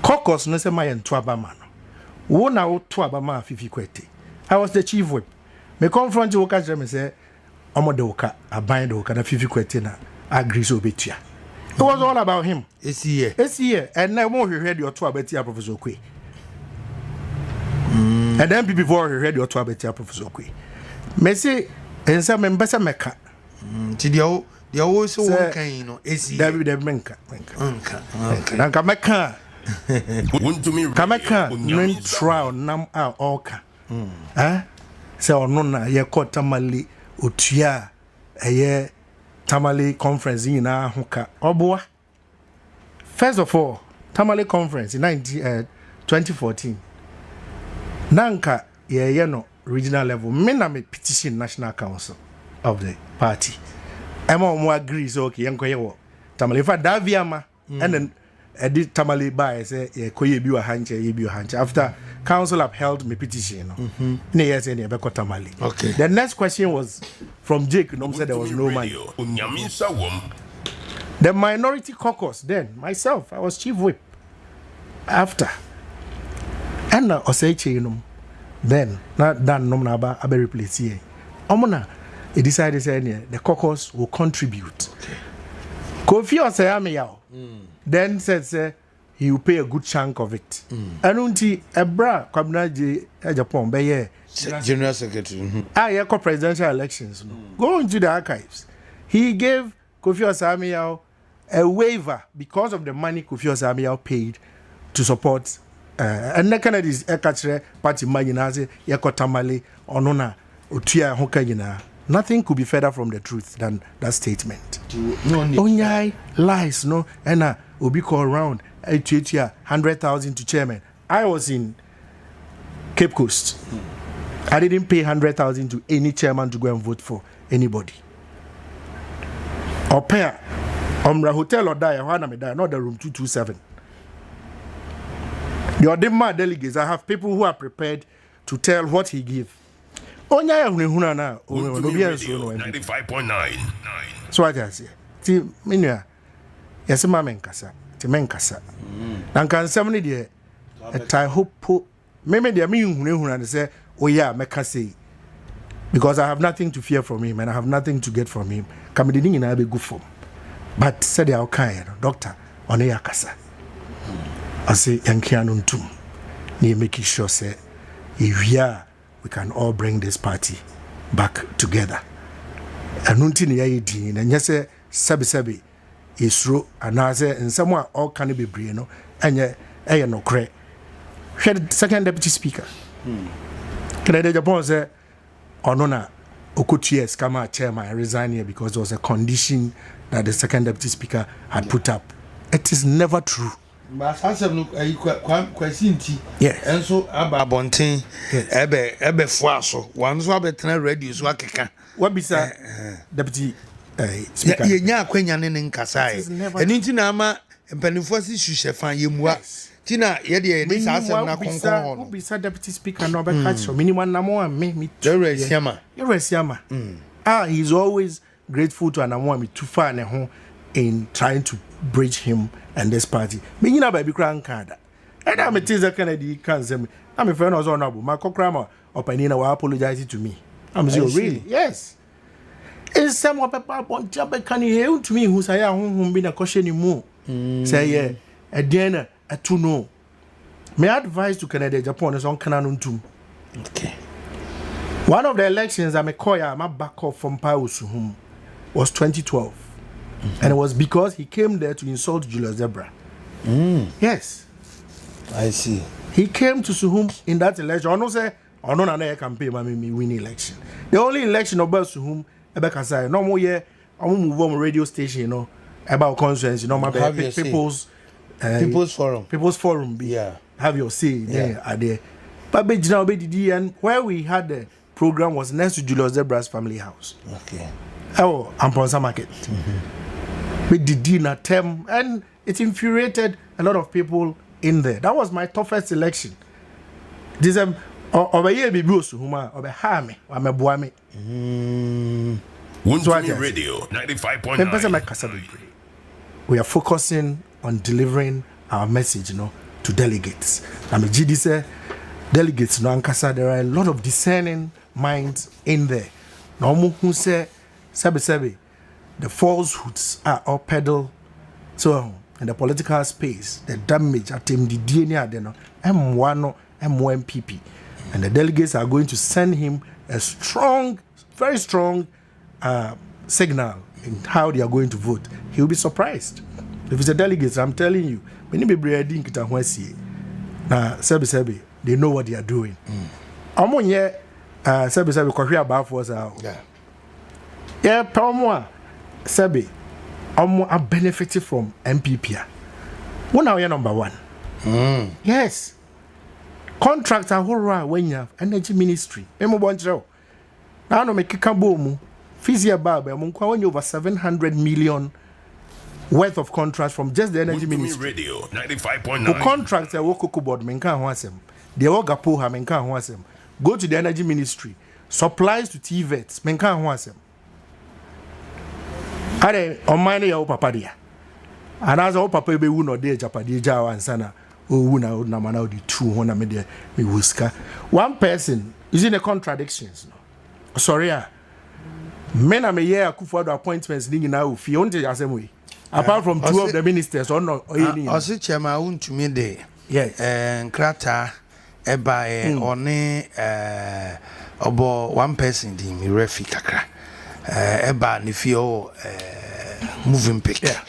caucus no say my to abama no wo na wo to abama 50 kweti. I was the chief whip me confront you ka me say omo de woka aban de woka na 50 kweti na agree so betua. It was all about him. It's here and now mo hwehwe de to abetia Professor Kwe. And then before he read your 12 Professor Kwe. Messi and some members meka. Tidio, the always so kind, you know, is David Menka. Nanka meka. Wontumi Kameka, no trial, nam a oka. So nona ye caught Tamale Utia a year Tamale conference in a hoka. Oboa. First of all, Tamale conference in 2014. Nanka ye no regional level. Me na me petition National Council of the party. Ema mo agree so okay yenko ye wo. Tamale fa Daviama and then edit Tamale by say ye koye bi wa hanche ye bi wa hanche. After council upheld me petition no. Ne yes e be ko Tamale. Okay. The next question was from Jake no said there was no money. The minority caucus then myself I was chief whip. After and Oseche no then not done no na ba abe replace here. Omona he decided say the caucus will contribute. Okay. Kofi Osayame yaw. Then said he will pay a good chunk of it. And unti ebra Kwabena Agyapong be here general secretary. Yeah, presidential elections no. Go into the archives. He gave Kofi Osayame yaw a waiver because of the money Kofi Osayame yaw paid to support and the Kennedy's party maginaze Yakotamale onona utia hokayina. Nothing could be further from the truth than that statement. Onyai lies no and obi call around 100,000 to chairman. I was in Cape Coast. I didn't pay 100,000 to any chairman to go and vote for anybody. Or pay Omra Hotel or die, not the room 227. The Odema delegates, I have people who are prepared to tell what he give. Onya huna na Wontumi Radio 95.9. So what I say? Ti minua. Yes, ma menkasa. Ti menkasa. Na nkansam ne de I hope maybe they me huna and say, oh yeah, meka say. Because I have nothing to fear from him and I have nothing to get from him. Come the thing na be good for. But said the okay, doctor, on yakasa. I say yankianu ntum. Ni making sure say if we are, we can all bring this party back together. And until the idea, and yes, sabi is true, and I say, and someone all can be brino, and yet, no cray. She had second deputy speaker. Ken Agyapong say, Onona Okutuye's come chairman, I resign here because there was a condition that the second deputy speaker had put up. It is never true. But I said, look, Quasinti, yes, and so about Bontin, Ebe Fuaso, one so better reduce Wakaka. What be that deputy speaker? Yeah, Quenyan in Kasai, and Intinama and Penifosi Shusha Yimwa. Tina, yet this answer not concord. Be said deputy speaker, no catch so minimum no me Jerez Yama. He's always grateful to Anamwa me too far and home in trying to bridge him and this party. Me you know baby crank card. And I'm a teaser Kennedy can't say me. I'm a friend of honorable. My co-crammer or Panina will apologize to me. I'm saying really? Yes. It's some of papa on job can you to me who say whom been a caution anymore. Say yeah, a dinner, a two no. My advice to Ken Agyapong is on Canon too. Okay. One of the elections I'm a coya, my back off from Pausuhum was 2012. And it was because he came there to insult Julius Zebra. Yes. I see. He came to Suhum in that election. I don't say, I don't know campaign, I mean, win election. The only election about Suhum, Ebeka say, no more year, I won't move on radio station, you know, about concerns, you know, my people's forum. People's forum, yeah. Have your say there, are there. But and where we had the program was next to Julius Zebra's family house. Okay. Oh, Amponsa Market. With the dinner term, and it infuriated a lot of people in there. That was my toughest election. This over here be bruce huma over harm or me boame. Wontumi Radio 95.9. We are focusing on delivering our message, you know, to delegates. I'm a GD say delegates no ankasa, there are a lot of discerning minds in there. No who say sabi the falsehoods are all peddled. So in the political space, the damage at him the DNA then M1 MPP, and the delegates are going to send him a strong, very strong signal in how they are going to vote. He will be surprised. If it's a delegate, I'm telling you, many people are doing it. Now, Sebi, they know what they are doing. I'm on here, Sebi, Korea about for us. Yeah, Palmoa, Sebi, I'm benefiting from MPP. One hour number one. Yes. Contract a whole when you have energy ministry. Now, no make a kaboom. Fizia Baba, when you over 700 million worth of contracts from just the energy ministry. Radio 95.9. The contracts are work board menka hwasem. The ogapo ha menka hwasem. Go to the energy ministry. Supplies to TVETs menka hwasem. Are on mine ya papa dia. And as our papa be no de japadi jawa ansana. Oh na mana di true hona me de me wuska. One person is in the contradictions. Sorry. Men are year for the appointments ning now fi on the same way. Apart from two of the ministers or no or say chairman to me there. Yes. Krata eba one obo one person di mi refi kakra. Eba ni fi o moving pick. Yeah.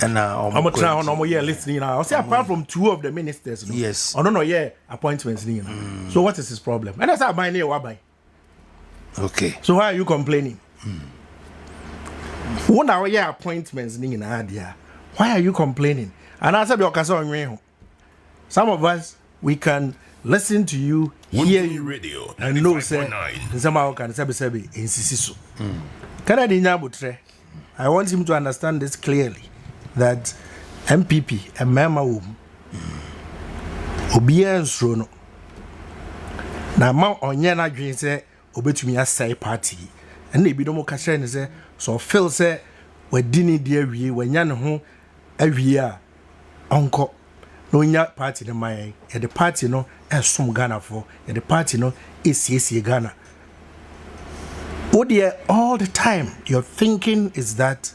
And I'm try on no year listening now. I say apart from two of the ministers. No? Yes. I don't know yeah appointments ning now. So what is his problem? And that's how my name wabai. Okay. So why are you complaining? One hour yeah appointments in idea. Why are you complaining? And I said some of us we can listen to you hear you Radio, and know say 95.9. somehow can say insisi so. Canada Nyabutre, I want him to understand this clearly that MPP and Mama Wom Obia and Srono. Now, ma onyana dream say obetumi asai party and they be no more catch say so feel say we didn't dear we when yan ho every year uncle no nya party the my the party no as some Ghana for the party no is Ghana. Oh dear, all the time your thinking is that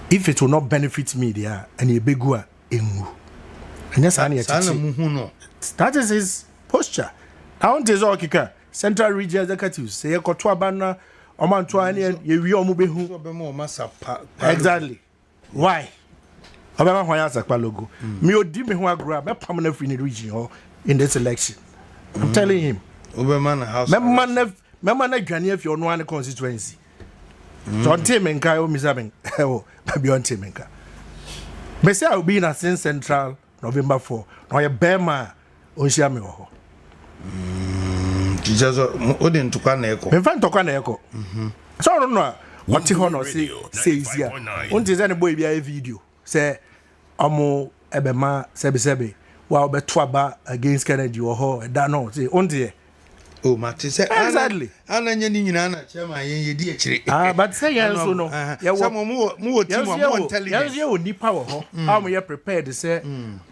if it will not benefit me there and you begua emu. And yes, that is his posture. I want to say kika Central Region Executives say ekotwa bana omanto ani ye wi omubehu. Exactly. Why? Obama hwan asakpa logo. Me odi me ho agro me pam na free in the region or in this election. I'm telling him. Obama na house. Memma na dwane afi ono an constituency. So Ntemenka o misaben. Oh, baby Ntemenka. Me say I will be in a Central November 4. No ye bema on share me ho. Teachers odin tukwa na eko. Me fan tokwa na eko. So no no what he no say here. Unti say ne boy bia video say omo ebema sebe wa obeto aba against Kennedy wo ho da no say unti. Oh, Mati say exactly. Ananya ni nyina na chairman yen yedi akire. But say yan so no. Some mo team mo intelligence. Yes, you need power ho. How me prepared say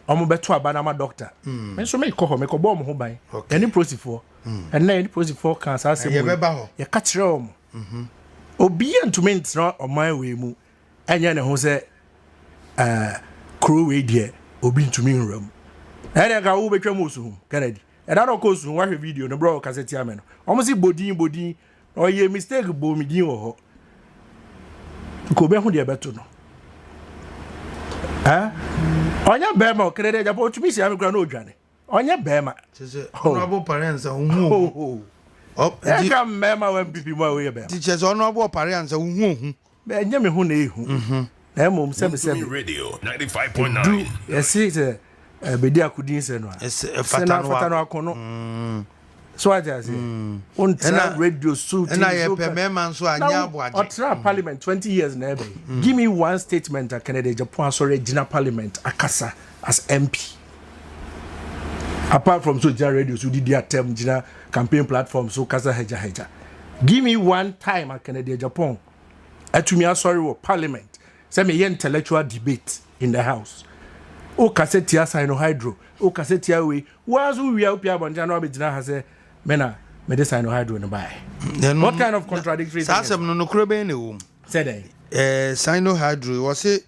omo beto aba na ma doctor. Me so me ko ho me ko bo mo ho ban. Any process for. And na any process for can say ye beba ho. Ye ka kire omo. Obi antumi ntra oman we mu. Anya ne ho say crew we there obi ntumi nram. Ene ka wo betwa mo so Kennedy. And I don't cause one video no bro cassette amen. Almost body or ye mistake bo me din wo. Ko be hu de beto no. Onya bema o Ken Agyapong to me say am gra no odwane. Onya bema. Honorable parents hu. E ka mema when pipi mo we bema. Teachers honorable parents hu. Be nya me hu na ehu. Na mom se Radio 95.9. Yes say bedi akudin se no fata no akono so I just say on radio suit and I pe mema nso anya aboaje otra parliament 20 years na ebe give me one statement at Ken Agyapong so regional parliament akasa as MP apart from so radio so did their term jina campaign platform so kasa heja give me one time at Ken Agyapong atumi asori wo parliament say me intellectual debate in the house. O cassette sino hydro o cassette we was we are upia bonja no abegina ha say mena me de sino hydro no buy what kind of contradictory sasem no kro be na wo said sino hydro was say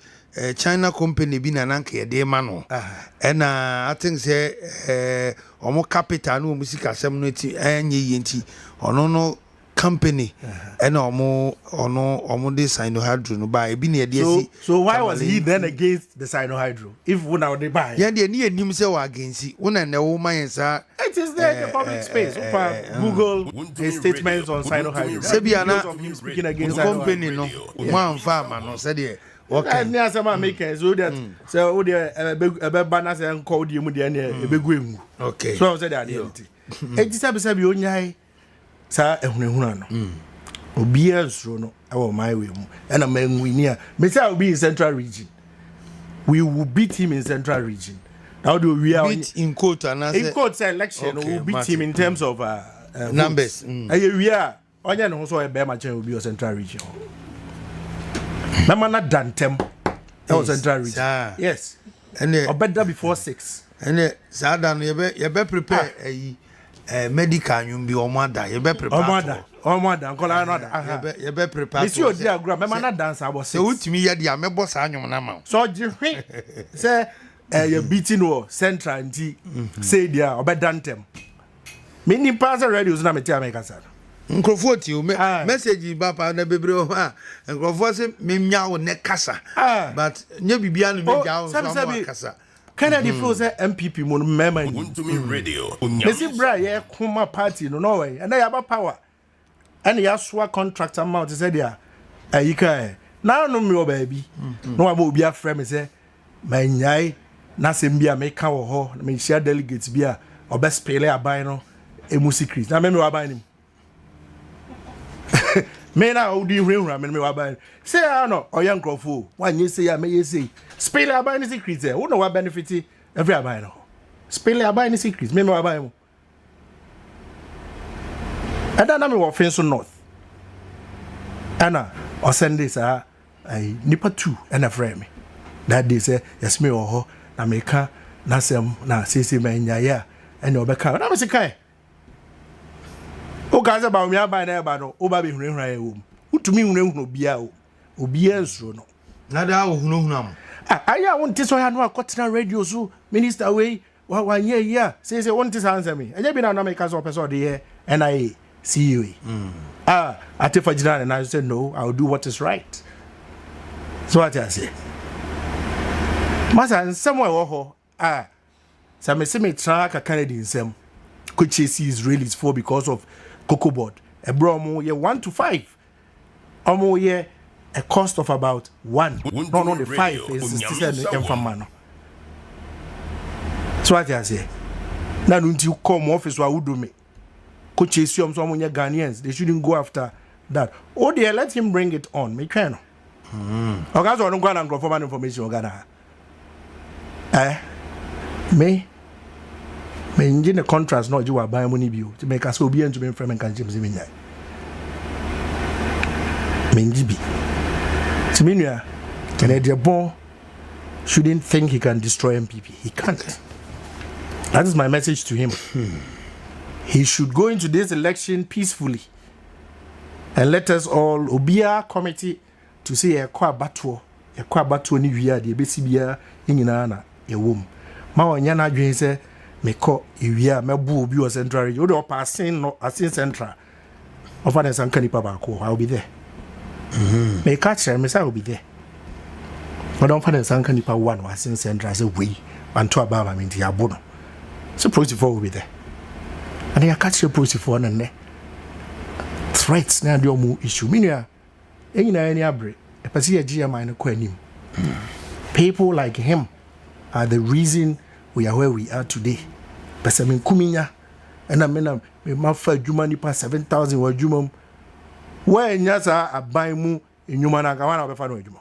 China company bi na nanka ye de ma no and I think say omo capital no musika sem no ti enye yenti ono no company and omo de Sino-Hydro no buy bi na de si. So why was he then against the Sino-Hydro if we now they buy? Yeah, de ni enim say wa against una na wo man sa it is there in the public space. Google his statements on Sino-Hydro. Say bi ana him speaking against the company no one farmer no say there okay ni asema make so that so o de ebe bana say nko de mu de na ebegu emu okay so I said that it sabi onyai sa ehunehuna no obi ansuro no awo my way mu and am engineer me say I will be in Central Region we will beat him in Central Region now do we are beat in quote and in quote election we will beat him in terms of numbers we are onya no so e be ma chen will be Central Region na mana dantem Central Region yes and better before 6 and sada no you be prepare medical you be omada you be prepare omada nkola no da you be prepare isi odi agura me mana dance abo se utimi ye dia mebo sa anyom na ma so jihwe say you beating wo Central nti say dia obedantem me ni pass radio na me tia me kasa nkrofo ti o message ba pa na bebre o ha nkrofo se me mia wo ne kasa but nya bibia no me ja wo so kasa Kennedy feels that MPP mon member Wontumi Radio. Mesi bra ye kuma party no way and they have power and ya swa contract amount say there ayika na no me o baby no am obi afre me say manyai na sem bia me ka wo ho me share delegates bia obespele aban no emu secret na me wa ban nim me na odi hwehura me wa ban say no oya nkrofo wanye say ya me ye say spill aban secret e wo no wa benefit every aban no spill aban secret me wa ban mu ada na me wo fin so north ana o send this ai nipa 2 and a frame that day say yes me ho na me ka na sem na sese manya ya ene obeka na me se kai o gaza ba mi aban na ba no o ba be hunhunra ya wo utumi hunhunra bia o obia nsuro no na da wo hunhunra am aya wonte so ya no akotena radio so minister we wa ye ya say wonte sa answer me enye bi na me ka so person de here NIA CEO atifa jina na I said no I will do what is right. So what I say masa somewhere wo ho so me say me tra ka Canada nsem ko chase Israelis for because of cocoa board e bro mo ye 1 to 5 omo ye a cost of about 1 no the 5 is still in no. So what I say na no nti come office wa wudo me ko chase you so omo Ghanaians they shouldn't go after that. Oh dear, let him bring it on me can okay so don't go and for man information Ghana me engine the contrast no you are buy money bio to make us obi and to be friend can James me nyai me ngibi to me nua Ken Agyapong shouldn't think he can destroy MPP. He can't. That is my message to him. He should go into this election peacefully and let us all obia committee to say ekwa batuo ni wia de besi bia nyina na ewom ma wonya na adwen se mekọ ewia mebu obi o central region o de opasin no asin central offer them some kanipa ba ko I will be there me catch me say I will be there but don't find some kanipa one asin central say we bantu ababa me nti abo no so proceed for will be there and I catch your proceed for na ne threats na de omu issue minua enyina any abre epasi ya GMI no kwa nim people like him are the reason we are where we are today. Pesa men kuminya and amena me mafa adwuma nipa 7,000 wa adwuma where nyasa aban mu enyuma na kawana obefa no adwuma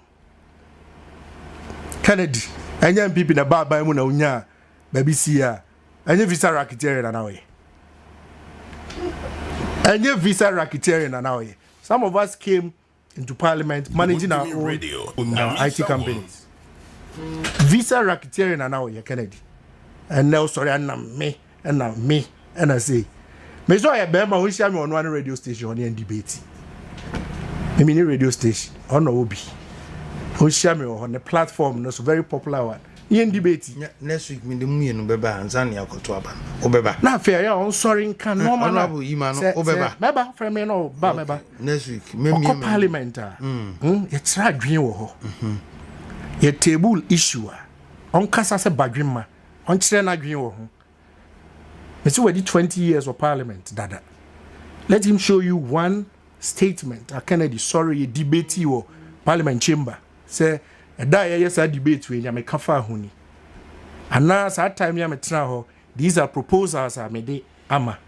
Kennedy anya MPP na ba aban mu na unya baby sia anya visa racketeering na we anya visa racketeering na we some of us came into parliament managing our own IT companies visa racketeering na we Kennedy and now sorry and me and I say me so I be ma won share me on one radio station on the debate me mini radio station on obi won share me on the platform no so very popular one yen debate next week me dem no beba ansan ya koto aba obeba na fair ya on sorry kan normal honorable ima no obeba beba from me no ba beba next week me parliament ye tra dwen wo ho ye table issue on kasa se badwema on kire na dwen wo ho me say we did 20 years of parliament dada let him show you one statement Kennedy sorry debate you parliament chamber say da yes a debate we nya me kafa huni ana sa time ya me tra ho these are proposals are me de ama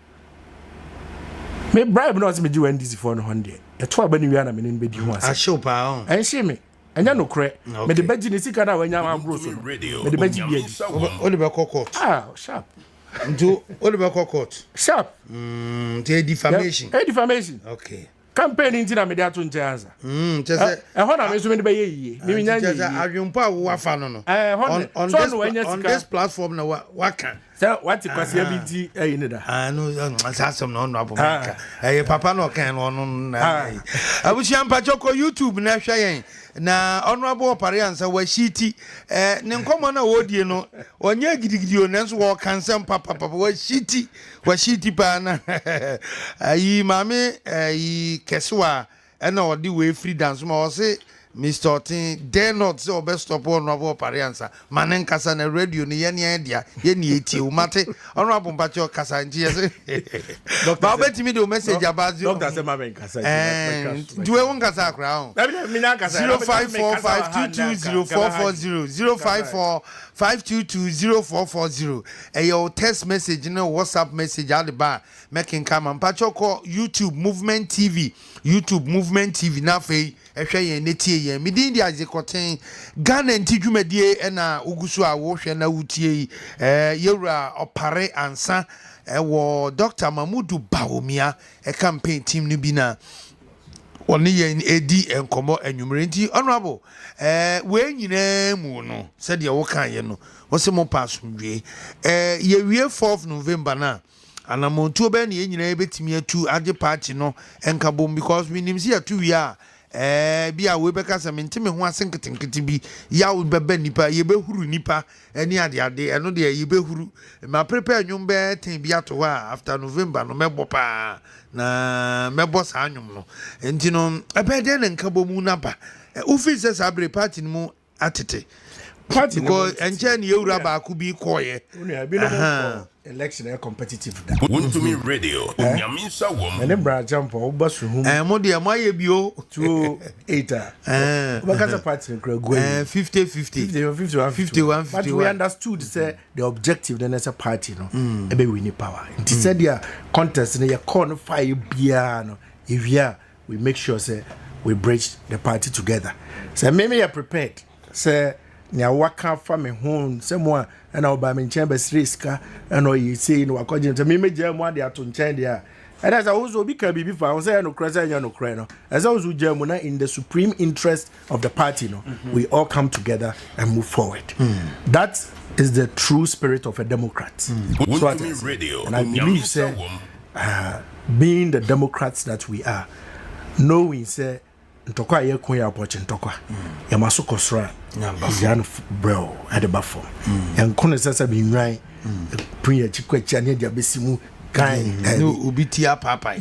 me bribe no me di wan this for no honde e to aba ni wi na me ne be di ho ase a show pa on en she me enya no kre me de baji ni sika na wanya abro so me de baji bi adi o de be kokot sharp nto o de be kokot sharp defamation defamation okay campaign inti na me de ato njanza chese ho na me so me de be yeye me nya chese adwumpa wo afa no no on this platform na waka so what kwase bi di ni da no asasem no abo maka papa no kan no no abusia mpa choko YouTube na hwa yen na honorable Opara Ansah wa shiti ne nkomo na wodie no onye gidigidi o nenso wo kansem papa wa shiti pa na ayi mame ayi keswa na odi we free dance ma o se Mr. Otin dare not say best stop Honorable Opara Ansah manen kasa na radio ni ye dia ye ni eti o mate Honorable Mpacho kasa nti yes ba betimi do message about doctor say mamen kasa do we won kasa akra o 0545220440 0545220440 your text message no WhatsApp message at the bar making come Mpacho call YouTube Movement TV na fe ehwe yen netie yen midin dia azekoten Ghana ntidwumadie na ugusu a wo hwe na wutie yewura Opara Ansah wo Dr. Mamudu Bawumia campaign team no bi na oni yen edi enkomo anwumre nti honorable we nyina mu no se de wo kan ye no wo se mo pass ndwe ye wie 4th November na anamontu be na ye nyina ebetimi atu age party no enkabom because we nim see atu wi a bia we beka se mentime ho asenketenkete bi ya wo beba nipa ye behuru nipa eni ade eno de ye behuru ma prepare nwum be ten bi ato wa after November no mebo pa na mebo sa nwum no enti no ebede na nkabomu na ba ufi se sabre party mu atete party because enche ne yewura ba ku bi koye election competitive Wontumi radio Onyamisa wom ene bra jump obasu hum mo de mo aye bi o 28 obakasa party nkra go 50 but we understood say the objective then as a party no ebe we need power it said their contest in your corner fire bia no if we make sure say we bridge the party together so maybe you are prepared say nya waka fa me ho se mo a na oba me nchen be riska na oyi sei no akọje nte me meje mo ade ato nchen de a and as also obi ka bibi fa say no kra say no kra no as also jam na in the supreme interest of the party no we all come together and move forward that is the true spirit of a democrat so radio and I believe say being the democrats that we are knowing say ntokwa ye kun ya poche ntokwa ya masokosra yan bro at the bafo en kun sesa bi nwan pun chikwachi ane dia besimu kan no obitia papa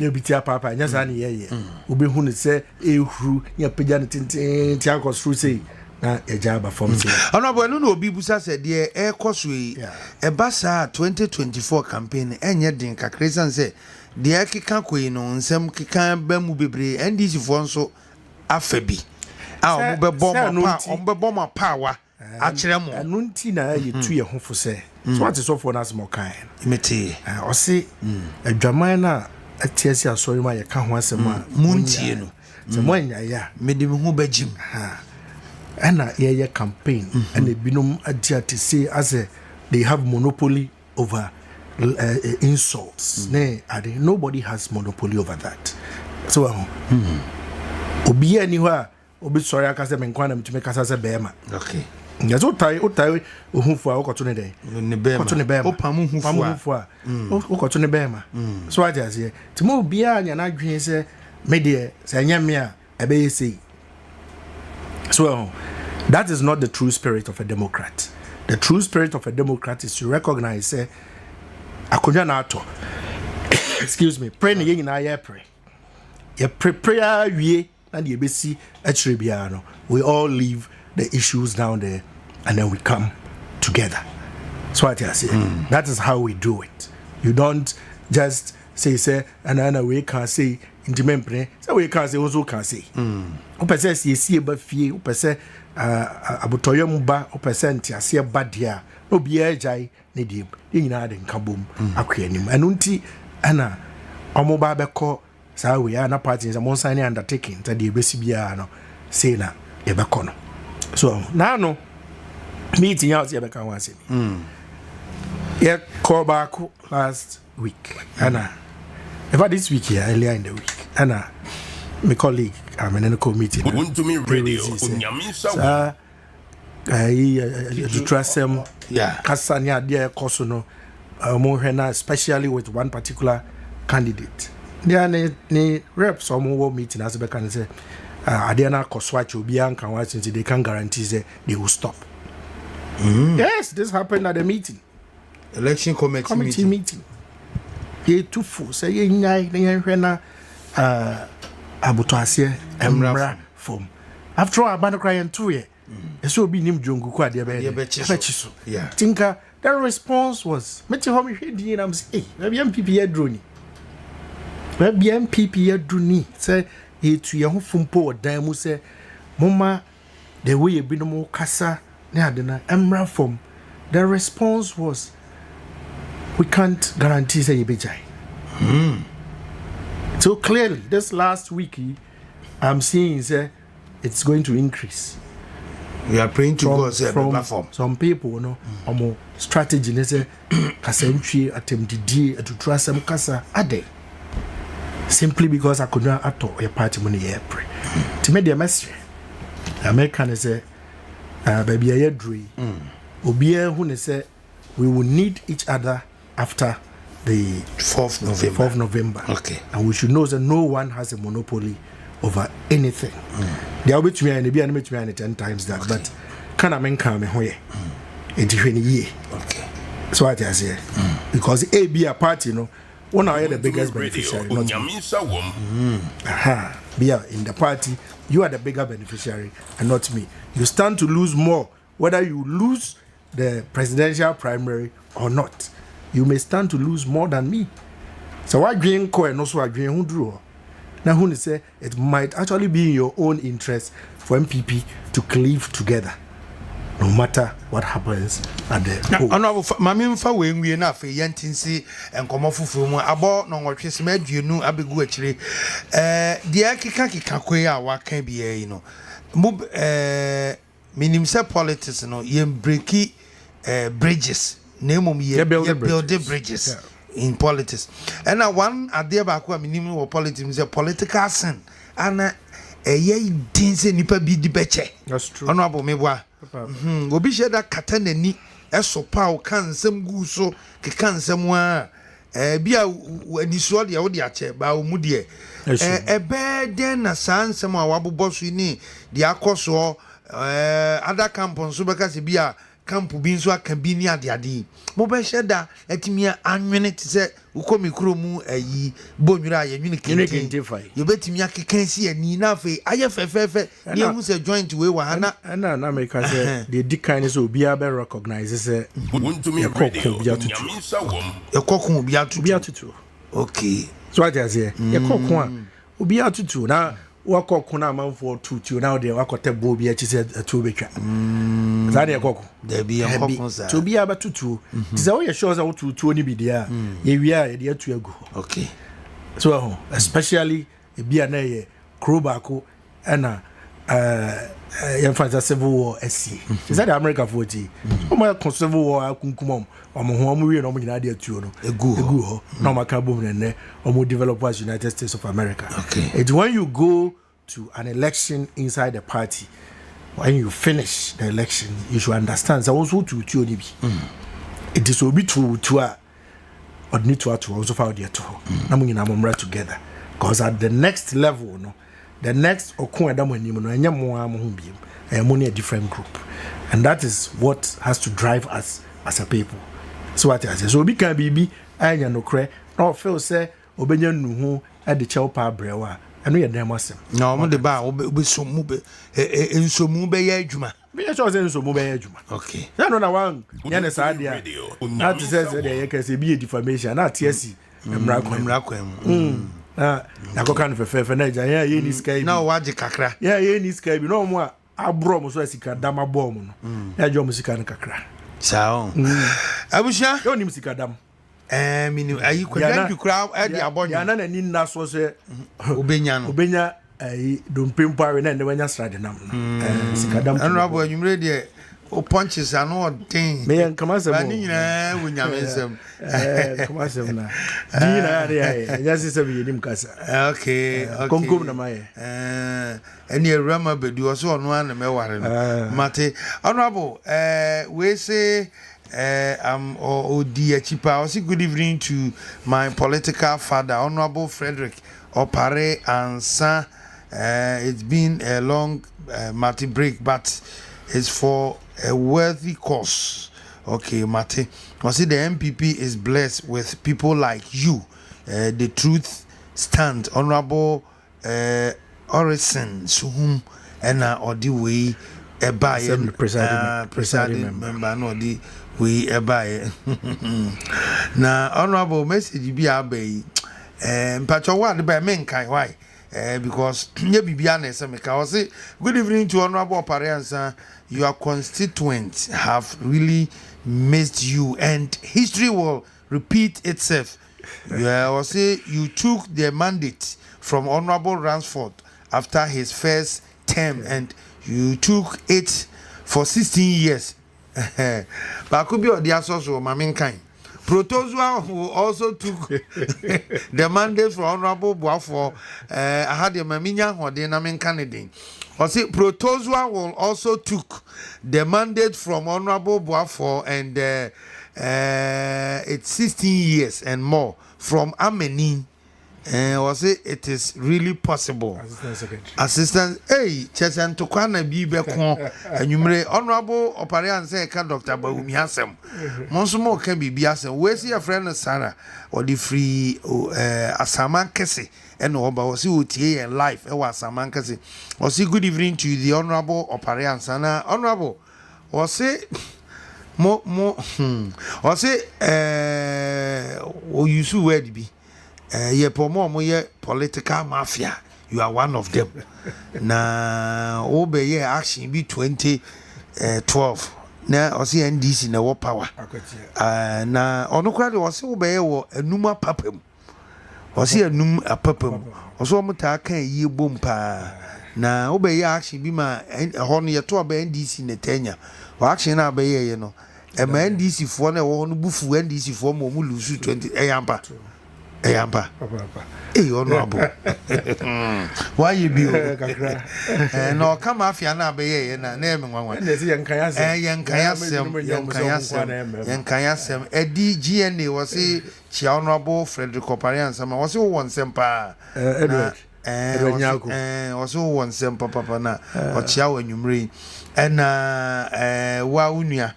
nya sa ne ye obi hu ne se ehuru ya pegya ne tenten ti akosru sei na eja ba form sei honorable no obi busa se de ekoso yi e ba sa 2024 campaign enye din kakresan se de akika koyi no nsem kika ba mu bebre ndc fo nso afabi a ombebo ma power a kire mo anunti na ye tu ye hofo se so what is so for nas mo kan imeti o se adwaman na atiasi asori ma ye ka ho asem a muntie no se mo anya ya mede me ho bagim ana ye campaign and ebinum agiate say as they have monopoly over insults nobody has monopoly over that so obi ani ho a obi sori aka se menkwa na mtume kasa se bema okay nyazo otai ohunfu a okoto ne den ne bema opamu hunfu a okoto ne bema so aja se timo obi a nya na dwen se me de se nya me a ebe yesi so that is not the true spirit of a democrat. The true spirit of a democrat is to recognize say akonya na ato excuse me pray ne yin na ya pray ye prepare wie and you see we all leave the issues down there and then we come together. So what I say, that is how we do it. You don't just say and then we can say intimate so we can say also can say opese ye see ba fie opese abotoyo mba opese ntiase ba dia obi ajai ne die nyina de nkabom akwanim anunti ana omoba beko sa we are na party is a mon sign undertaking that the besibia no say na e be kono so na no meeting out here be kan wan say yeah call back last week ana ever this week here earlier in the week ana my colleague I'm in a committee Wontumi radio Onyamisa you trust them kasanya there koso no mo hwena especially with one particular candidate. There ne reps or meeting as a can say Adiana Koswatch will be uncle since they can guarantee that they will stop. Yes, this happened at the meeting. Election committee meeting. Ye too full say ye hwena abutoasie emra form after all abano cry and 2 year so be nim jongu kwa de be chiso yeah tinka the response was meti ho me hwedi na am say maybe MPP ya drone maybe MPP ya drone say etu ye ho fumpo odan mu say mama the way you be no kasa na adena emra from the response was we can't guarantee say you be jai. So clearly this last week I'm seeing say it's going to increase. We are praying to God from platform. Some people, you know, strategy. They say, "Kasenchi attempted to trust some kasa ade." Simply because I could not at all a party money April. To make the message, American say, "Baby, I agree." Obia who say, "We will need each other after the 4th November." 4th November. Okay, and we should know that no one has a monopoly over anything. They are with me and be animate me and 10 times that, but can I mean come here? It's 20 years. Okay, so what I say because A be a party, you know, one are the biggest beneficiary. Not me. Be in the party, you are the bigger beneficiary and not me. You stand to lose more, whether you lose the presidential primary or not. You may stand to lose more than me. So why green co and also agree who drew? Now, who say it might actually be in your own interest for MPP to cleave together, no matter what happens at the poll. Honorable Mammy Fawe, we enough a yantinsi and come off from about no what is made you know Abigu actually. The Akikaki Kakwea, what can be a you know. Move minim say politics, no, yen breaky bridges. Name of ye build bridges. Yeah. In politics, and now one idea back when minimum of politics is a political sin, and a ye didn't say nipa be the beche. That's true. Honorable Mebwa. Will be sure that Katana ni so pow can some guso, can somewhere. Be a when you saw the audiache, Bao Mudie. A bed then a son, some wabu boss we need the Akoso, other campons, so because it be a camp being so can be near the adi. Mobile shedda at me anwene te se ukomi kromu ayi bonwura ye nwene identify you betimi akeka si ani na fe aye fefefe ne hu se joint we wa hana na make say the dikan is obi a be recognize say Wontumi radio nyamisa wom ekokun obi atutu okay so what I say ekokun a obi atutu na wakoko na amanfo tutu na de wakote bo bi achi se atu betwa za de ekoko there be ekoko za to bi aba tutu za wo ye sure za wo tutu oni bi dia ye wi a ye de atu agu okay so especially e bi na ye krobako na yan fancy civil war SC is that the America 40 o ma civil war akunkumom o mo ho mo wi no mo nyina de atu no egu ho na ma ka bom ne o mo develop as United States of America. Okay, it's when you go to an election inside the party, when you finish the election you should understand that also to oni bi it is obi to a or need to also found there to na mo nyina mo together because at the next level no the next okun adam anim no enya mo am ho biem money a different group, and that is what has to drive us as a people. So what I say so obi kan bibi anya no kre no feel say obenya nuhu e de chew pa brewa eno ye dem asem no mo de ba obi so mu be ensomu be ya adwuma me ya chose ensomu be ya adwuma. Okay, na no na wan ya na sa dia na to say de ye kase bi defamation na TSC emra kwam na ko kan fefe na ja ya ni sky na waje kakra ya ni sky bi no mo a abro mo so asika dama bom no ya jo mo sika na kakra sao abusha yo ni sika dam mini ayi kwadan kura e di abonyo ya na ni na so se obenya ayi don pempa we na ne wanya strade nam sika dam honorable anwumre de o punches are no thing me yan kama se mo ni nyina wunyamensem kama se na di na ya ya se se bi nim kasa okay konkom na maye any rama bedu o so no an me ware no mate honorable we say Odi Achipa. Also, good evening to my political father, Honorable Frederick Opara Ansah. It's been a long Mati break, but it's for a worthy cause. Okay, Mati. I see the MPP is blessed with people like you. The truth stand, Honorable Orison, to whom ɛna ɔde wei ɛbaeɛ presiding member na ɔde wei ɛbaeɛ na honorable message bi aba yi mpatwa wa de ba menkan why because nye bibia na ese meka o say good evening to honorable Opara Ansah. Your constituents have really missed you and history will repeat itself. I say you took the mandate from Honorable Ransford after his first term and you took it for 16 years. But could be the associate Maminkai. Protozua who also took the mandate for Honorable Boafo. I had the Maminya or the Namin Canadian. I say Protozua will also took the mandate from Honorable Boafo and it's 16 years and more from Ameni. I say it is really possible. Assistant, hey, Chesan Tokana Bibekon, and you may Honorable Opara Ansah can Dr. Baumi Hasem. Monsumo can be Biasem. Where's your friend Sarah or the free Asaman Kese and Oba was you and life? It was Asaman Kese. Or say good evening to the Honorable Opara Ansah. Honorable, or say or say, oh, you should where be. Ye pomo ye political mafia. You are one of them. Na obey ye action be 2012. Na o see NDC na wo power. Na onokra de o se obey wo enuma papam. O se enum apapam. O so mo ta kan yi bom pa. Na obey ye action bi ma ho no ye to obey NDC na tenya. O action na obey ye no. E ma NDC fo na wo no bufu NDC fo mo mu lose 20 eyampa. Eyampa. Hey, honorable. Why you be? No, come off your name. Na name one. Yankayasem. Eddie GNA was a honorable Frederick Opara Ansah. Was who one sempa. Edward. Was who one sempa papa na. Or Chiao and Yumri. And Waunia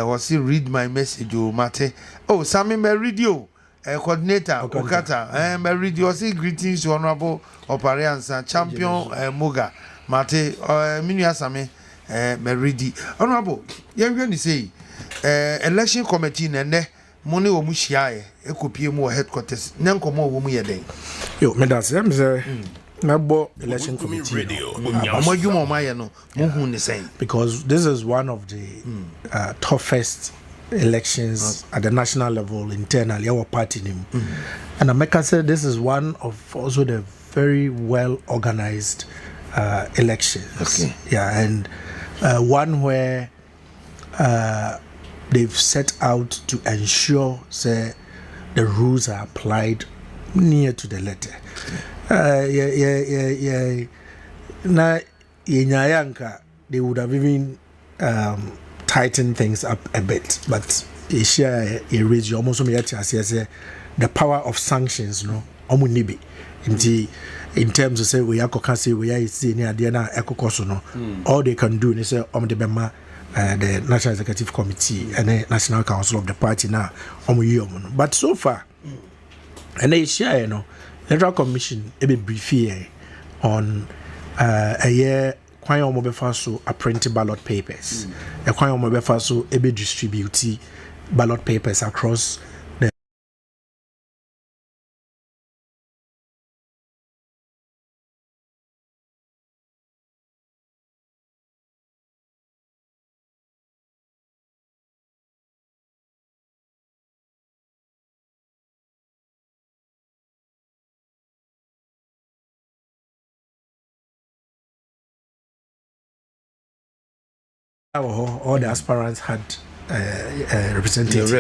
was he read my message, Mate. Oh, Sammy may read you. Coordinator Okata read your greetings to Honorable Opara Ansah champion Muga Mate Minia Same Meridi Honorable you're going to say election committee nene money o muhia e kopie mu headquarters nankomo wo mu yeden yo me das am say na bo election committee amodwuma ma ye no mo hu ni say because this is one of the toughest elections at the national level internally our party name and America said this is one of also the very well organized elections and one where they've set out to ensure say the rules are applied near to the letter na yenyayanka they would have even tighten things up a bit, but Asia raise you almost the power of sanctions, no, omunibi. In terms of say we are say we are seeing Diana Ecocosono, all they can do is say the Bema, the National Executive Committee and the National Council of the party now, but so far, and Asia, you know, the Electoral Commission a bit brief here on a year. Kwan omo befa so a print ballot papers. Kwan omo befa so e be distribute ballot papers across the all the aspirants had representatives.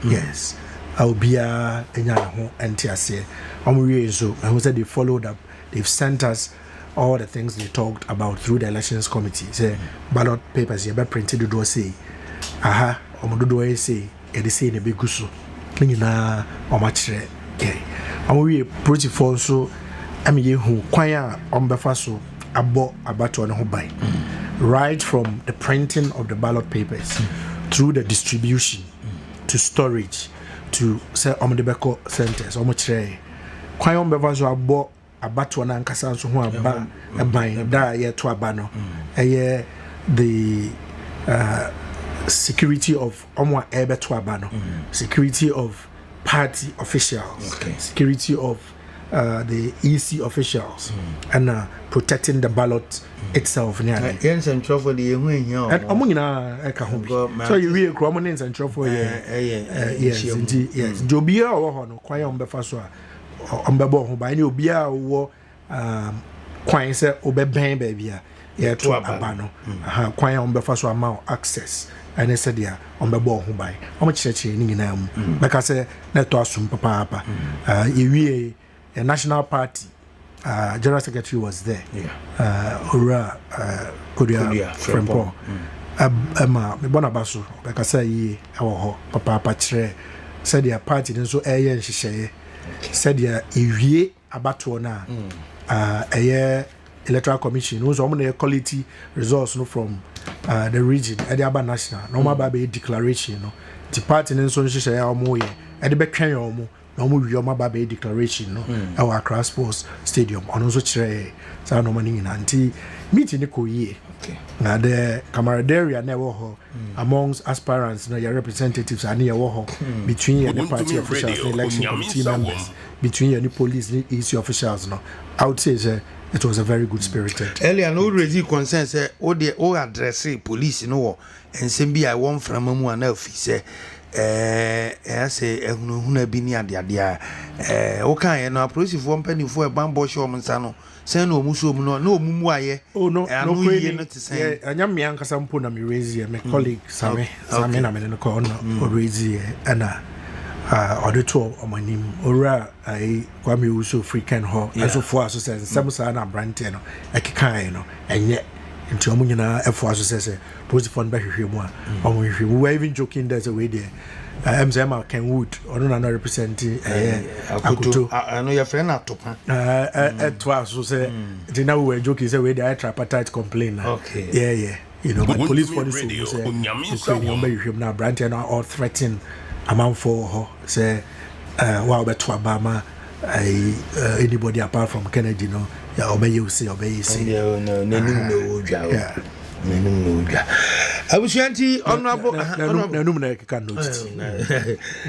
Yes. I'll be a NTSA. So I said they followed up. They've sent us all the things they talked about through the elections committee. Say ballot papers you printed do say omodo say e dey say in a big guso. Nina omachire. We approach for so ye hu kwan a ombefa so abo abato no ho ban. Right from the printing of the ballot papers through the distribution to storage to say omodebeko centers omochire kwan ombefa so abo abato na nkasa nso ho aba ban da ye to aba no the security of omo ebe to aba no security of party officials security of the EC officials and protecting the ballot itself yes and trouble the and omuna eka ho so you real prominence and trouble yes yes jobia wo ho no kwan ombefa so ombebo ho ba ni obia wo kwan se obeben ba bia ye to aba no kwan ombefa so ama access and said dia ombebo ho ba omchirechire ni nyina mu beka se na to asum papa yewie a national party general secretary was there Ora Korea Frempo Emma me bona baso beka say yi ewo ho papa kire said their party nso eye nhihye said their ewie abato na electoral commission no so mo quality results no from the region e dey aba national no ma ba be declaration no the party nso nhihye ya omo ye e dey be twen omo no mo wi omo ba be declaration no e wa Accra Sports Stadium ono so kire sa no mani nyina nti meeting ko ye na the camaraderie na wo ho amongst aspirants na your representatives and your wo ho between the party officials and election committee members between the police and EC officials no I would say it was a very good spirited earlier no raise concern say o address police no ensem bi I won from mu ana ofi say say ehunu bi ni ade o kan no appreciate mpanifo e bambo show nsa no say no omuso mu no omumu aye no ye no to say anyam me ankasa mpo na me raise my colleague Same na me no ko no raise ana auditor omanim ora ai kwame uso freaking ho aso fo aso say semsa na brante no ekekan no enye nti omo nyina efo aso say positive fund ba hwehwe mu a omo hwehwe we were even joking there's a way there MZM Ken Wood or no representing Akuto I know your friend atopa to aso say now we were joking say we the tripartite complaint yeah you know but police policy say you na brante no or threaten amount for her say wow beto abama anybody apart from Kennedy no ya obey you say no Abushanti honorable na can notice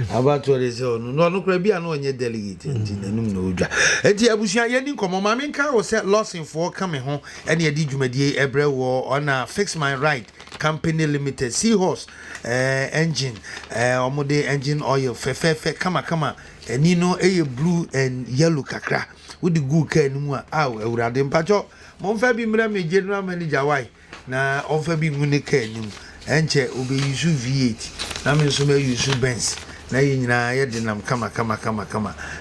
about what is no kra bia no onye delegate nti nanum na odwa enti abushan yeni nkomo ma menka wo say losing for coming home ene edi dwumadie ebre wo on a Fix My Ride Company Limited Seahorse engine omode engine oil fe kama eni no eye blue and yellow kakra with the good car nimu a awurade mpacho mo fa bi mra me general manager why na ofa bi ngune car nimu enche obe use V8 na me so me use Benz na yinyina ye de nam kama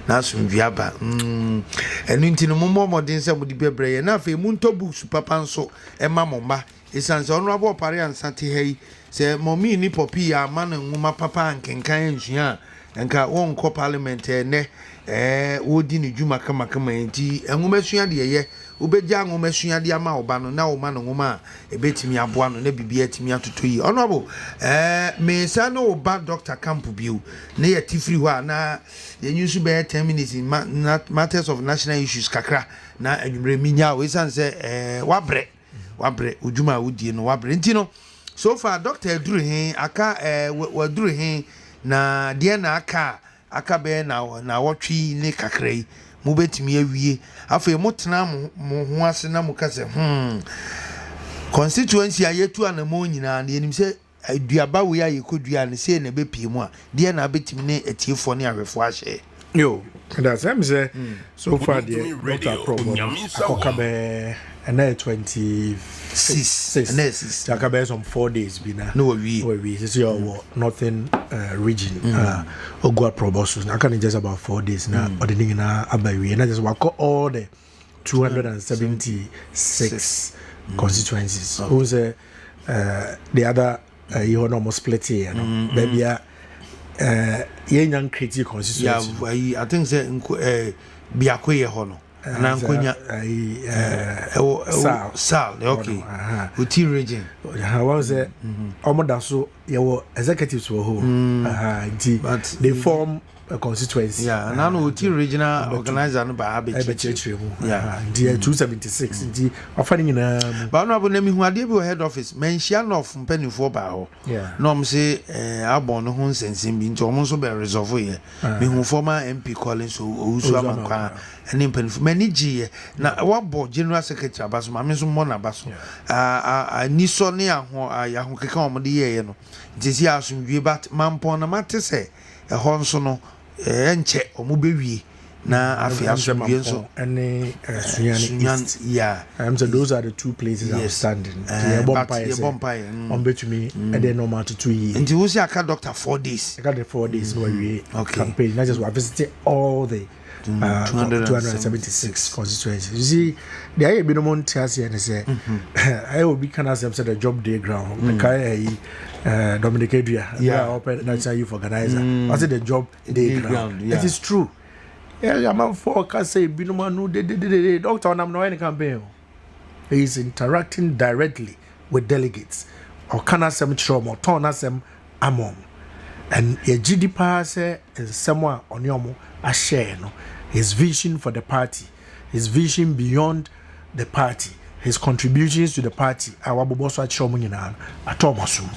na asumdua aba enu ntino mommo modin se mudi bebre ye na afa mu nto books papa nso e ma momba isanse honorable Opara Ansah te hei se momi ni popi ya ma na nwuma papa ankenkan nsua enka won ko parliament ne wodi ni djuma kama enti nwuma sua de ye ubegya nwoma sua de ama oba no na wo ma no nwoma ebetimi aboa no na bibia timi atoto yi honorable me sa no oba Dr. Campo biu na ye tifiri ho na ye nyusu be 10 minutes in matters of national issues kakra na anwumre minya we san se wabre udjuma wodi no wabre enti no so far Dr. Eduru hen aka waduru hen na de na aka be na wotwi ne kakra yi mu betimi awie afa mu tena mo ho ase na mu kase constituency ayetu anamo nyina na enim se aduaba we ayekodua ne se na bepie mu a de na betimi ne etiefo ne ahwefo ahye yo that's am say so far the doctor problem akokabe and 26 and 6 takabe some 4 days bina no we this your northern region ogwa probosus na can just about 4 days na ordering na abawi na just work all the 276 constituencies who say the other you almost split here no baby young creative constituency I think say biakoye ho no na nkonya sal okay uti region how say omoda so your executives were home but they form constituency. Yeah, and I know the regional organizer no ba Yeah, 276. Indeed, offering in but honorable name who ade be head office mention of mpanifo ba ho. Yeah. No am say abon no ho nsensin bi nti omo so be resolve here. Me hu former MP Collins Owusu Amankwa ene mpanifo manage na wabo general secretary abaso ma me so mo na abaso. Ni so ne aho aho keka omo de ye no. Nti asumdwe but mampon na mate se ho nso no enche omo bewie na afia asumdwe nso and Sunyani. Yeah. So those are the two places outstanding. Bompire on Wontumi and then normal to 2 years. Nti wo see aka doctor 4 days. I got the 4 days where we campaign. Not just we visited all the 276 constituencies. You see, the I be no more tiasi and say, I will be kind of said the job day ground. The kai Dominic Adria, open that's how you organizer. I said the job day ground. It is true. Yeah, I'm for can say be no man no the doctor on am no any campaign. He is interacting directly with delegates. Or can I some chrom or turn us some among. And a GD pass is someone on your a share no his vision for the party, his vision beyond the party, his contributions to the party. Our boboso chromunina atomasum.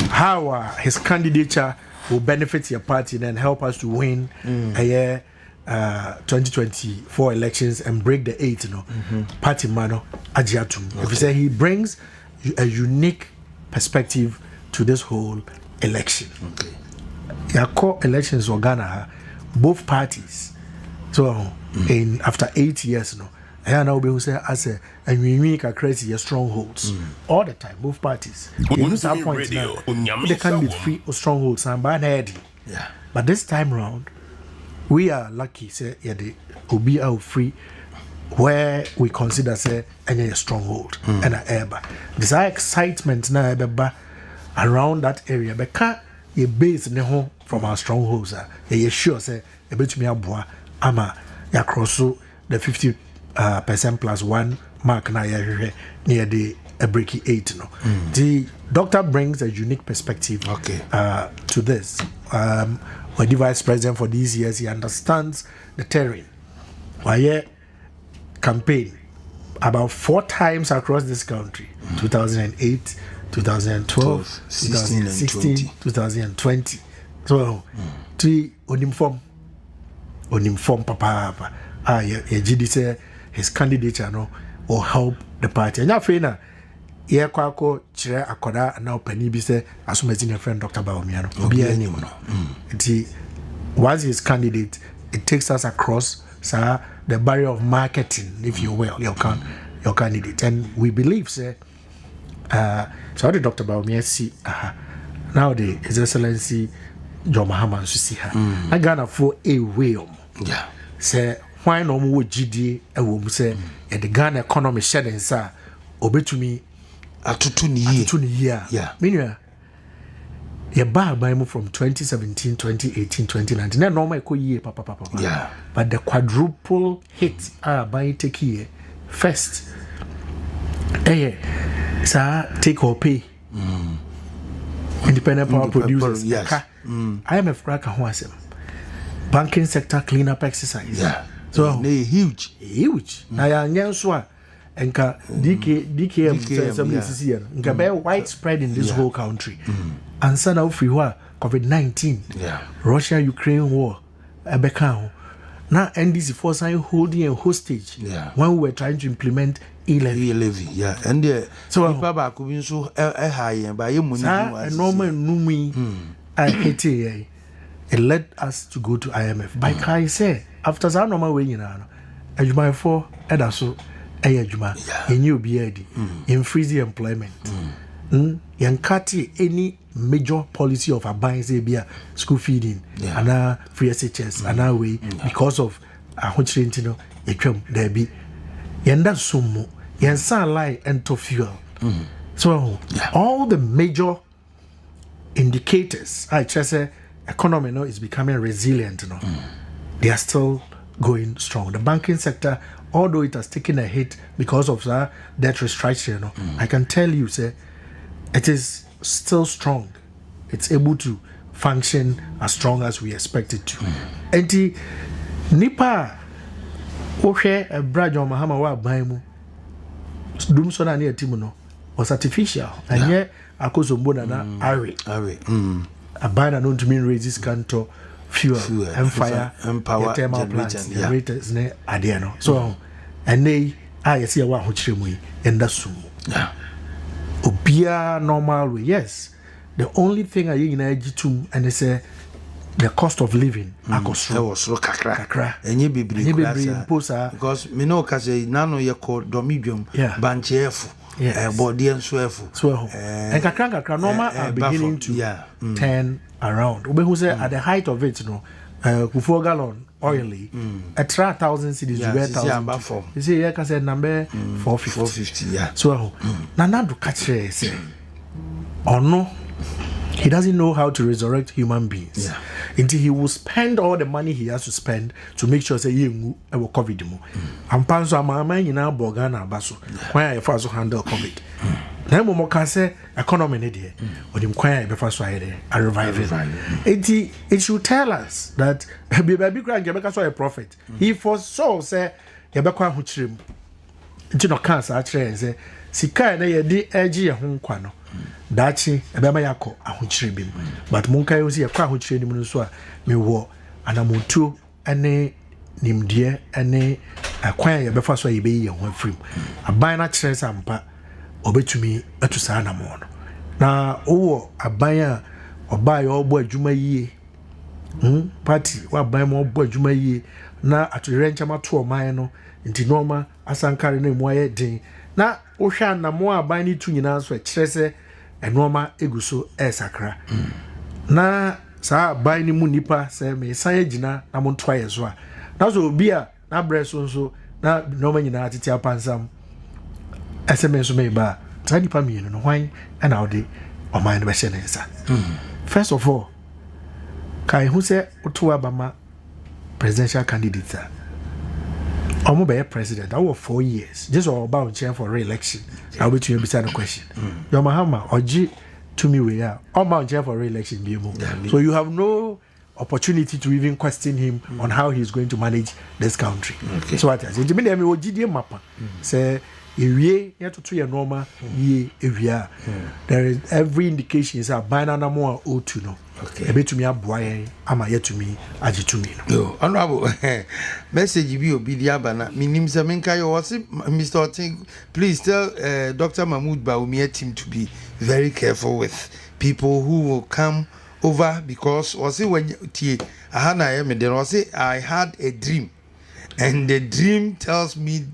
How his candidature will benefit your party and help us to win a year 2024 elections and break the 8 party mano Agyapong. If you say he brings a unique perspective to this whole election. Your core elections in Ghana, both parties. So in after 8 years I now be who say as a unique crazy strongholds all the time, both parties. They use that point now. They can be free or strongholds and bad head. Yeah. But this time round, we are lucky say the Obi are free where we consider say any stronghold and a eba. There's excitement now around that area. But can't you base ne from our strongholds? You sure say a bit me aboa ama ya cross the 50% plus 1 mark na ya near the breaky 8 no. The doctor brings a unique perspective to this. When the vice president for these years, he understands the terrain. Why campaign about 4 times across this country, 2008, 2012, 2016, 2020. So, to uninform papa, GD say his candidature no will help the party. And now, yeah, kwako chire akoda na opani bi say asomati ne friend Dr. Baomiano. Once he's candidate, it takes us across the barrier of marketing, if you will, your candidate. And we believe, say, so the Dr. Baomiano see now the His Excellency John Mahama see her. I got for a way. Yeah. Say why no more GD will say the Ghana economy shedding sir Wontumi atutu ni year. Yeah. Meanwhile, your bar by from 2017, 2018, 2019. Now normal year, papa. Yeah. But the quadruple hit by take year first. Sir, take or pay. Independent power producers. Yes. IMF crack a banking sector cleanup exercise. Yeah. So huge. Now you're Enka DKM nka be widespread in this whole country. And so now free war COVID-19. Yeah. Russia Ukraine war ebeka. Now NDC force are holding a hostage when we were trying to implement e-levy. Yeah. And so baba ko bi so high by you money normal numi it led us to go to IMF. By Kai say after that normal way adwuma for edaso Ayajuma, in you be in freezing employment. Yankati any major policy of abiding school feeding and free SHS and way because of a hunch there be Yanda sumo Yansa lie and to fuel. So all the major indicators I just say economy is becoming resilient. They are still going strong. The banking sector, although it has taken a hit because of that debt restriction, I can tell you, say, it is still strong. It's able to function as strong as we expect it to. And nipa wohwe Brajon Mahama wa ban dum so na team no was artificial and yet akozombo na are abana no to mean raise this canto fuel and fire and power thermal plants generators ne ade no so and they see wa ho kire mu and that's obia normal way. Yes, the only thing I in agitum and they say the cost of living was so kakra enye bebre because me no ka say nano ye called domidum banchefu body and swefu and kakra normal are beginning to turn around. We who say at the height of it, for gallon oily at 1,000 cities you wear 1,000. You see, I say number 450. So Nana do catch say or no. He doesn't know how to resurrect human beings until he will spend all the money he has to spend to make sure say you will COVID mu. And panso amama nyina bogana baso. Why I first handle COVID. Na mo can say economy ne dey. Odim kwan e be first I revive it. It should tell us that baby grand Gebeka saw a prophet. He foresaw say Gebeka ho chirem. Nti no cancer actually say sika na ye di agi ye ho nkwa no. Dachi ebema yako ahochire bim but monka yo si yakwa ahochire nim no so a me wo anamontuo ene nimdie ene akwan ye befa so ye be ye ho afrim aban na kire sampa obetumi atusa na mo no na owo aban a oba ye obo adwuma yie party wa aban mo obo adwuma yie na ature nchama to oman no nti normal asankare na mu aye den na ohwa na mo aban ni tu nyina so kire se enoma eguso esakra na sa bai ni mu nipa se me san agina na mo ntoa yeso a na so obi a na breso nso na noma nyina atete apansam SMS me ba sa nipa mi no hwan na odi o man be hye nsa first of all kai hu se oto abama presidential candidate omo be president that was 4 years just all about chair for re-election. I'll be to you beside the question. Your Mahama oji to me we are all about chair for re-election so you have no opportunity to even question him on how he's going to manage this country. So what I say me dem oji mapa say ewie yet to your normal ye ewia there is every indication is a banana more o to no a bit to me aboy ama yet to me aji to me no honorable message bi obi dia bana minim se menka yo was Mr. Oting please tell Dr. Mahmoud Bawumia team to be very careful with people who will come over because was it when tie ahana ya me then was it I had a dream and the dream tells me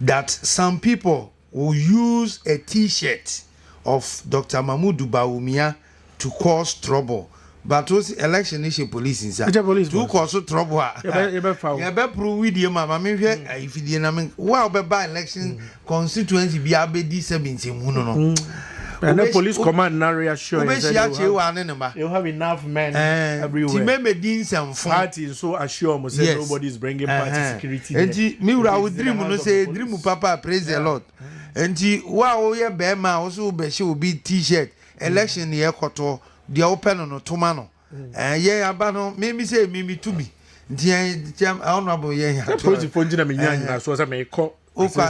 that some people will use a t-shirt of Dr. Mahmoud Bawumia to cause trouble. But those election issue police inside to cause trouble. You be prove with you, mama. Me if you na me, wow, be by election constituency be abedi 17 no. And the police command now reassure you have enough men everywhere. Party so assure me say nobody is bringing party security. And me would dream no say dream papa praise the Lord. And wow ye be ma also be she will be t-shirt election ye koto the open no tomano. And ye abano me say me to be. Nti honorable ye police phone na me nyanya so say me call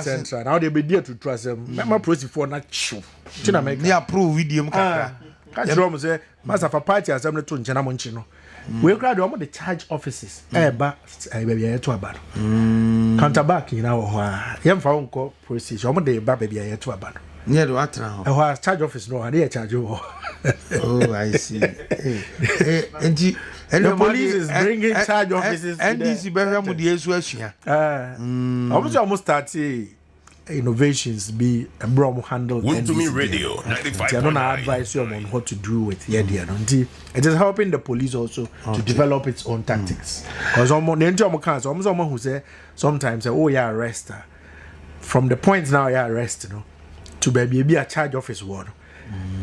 central now they be there to trust them my process for na chu tina make me approve video kakra catch them say master for party assembly to nchena mo nchi no we crowd them the charge offices ba baby ya to aba counterback you know yem fa wonko process them dey ba baby ya to aba no near the atra ho charge office no and they charge you oh I see and the police is bringing charge officers and this better mu dey esu asua almost start innovations be a brom handle Wontumi radio 95. I don't advise you on what to do with it is helping the police also to develop its own tactics because who say sometimes oh yeah arrest from the point now yeah arrest you know to be a charge office one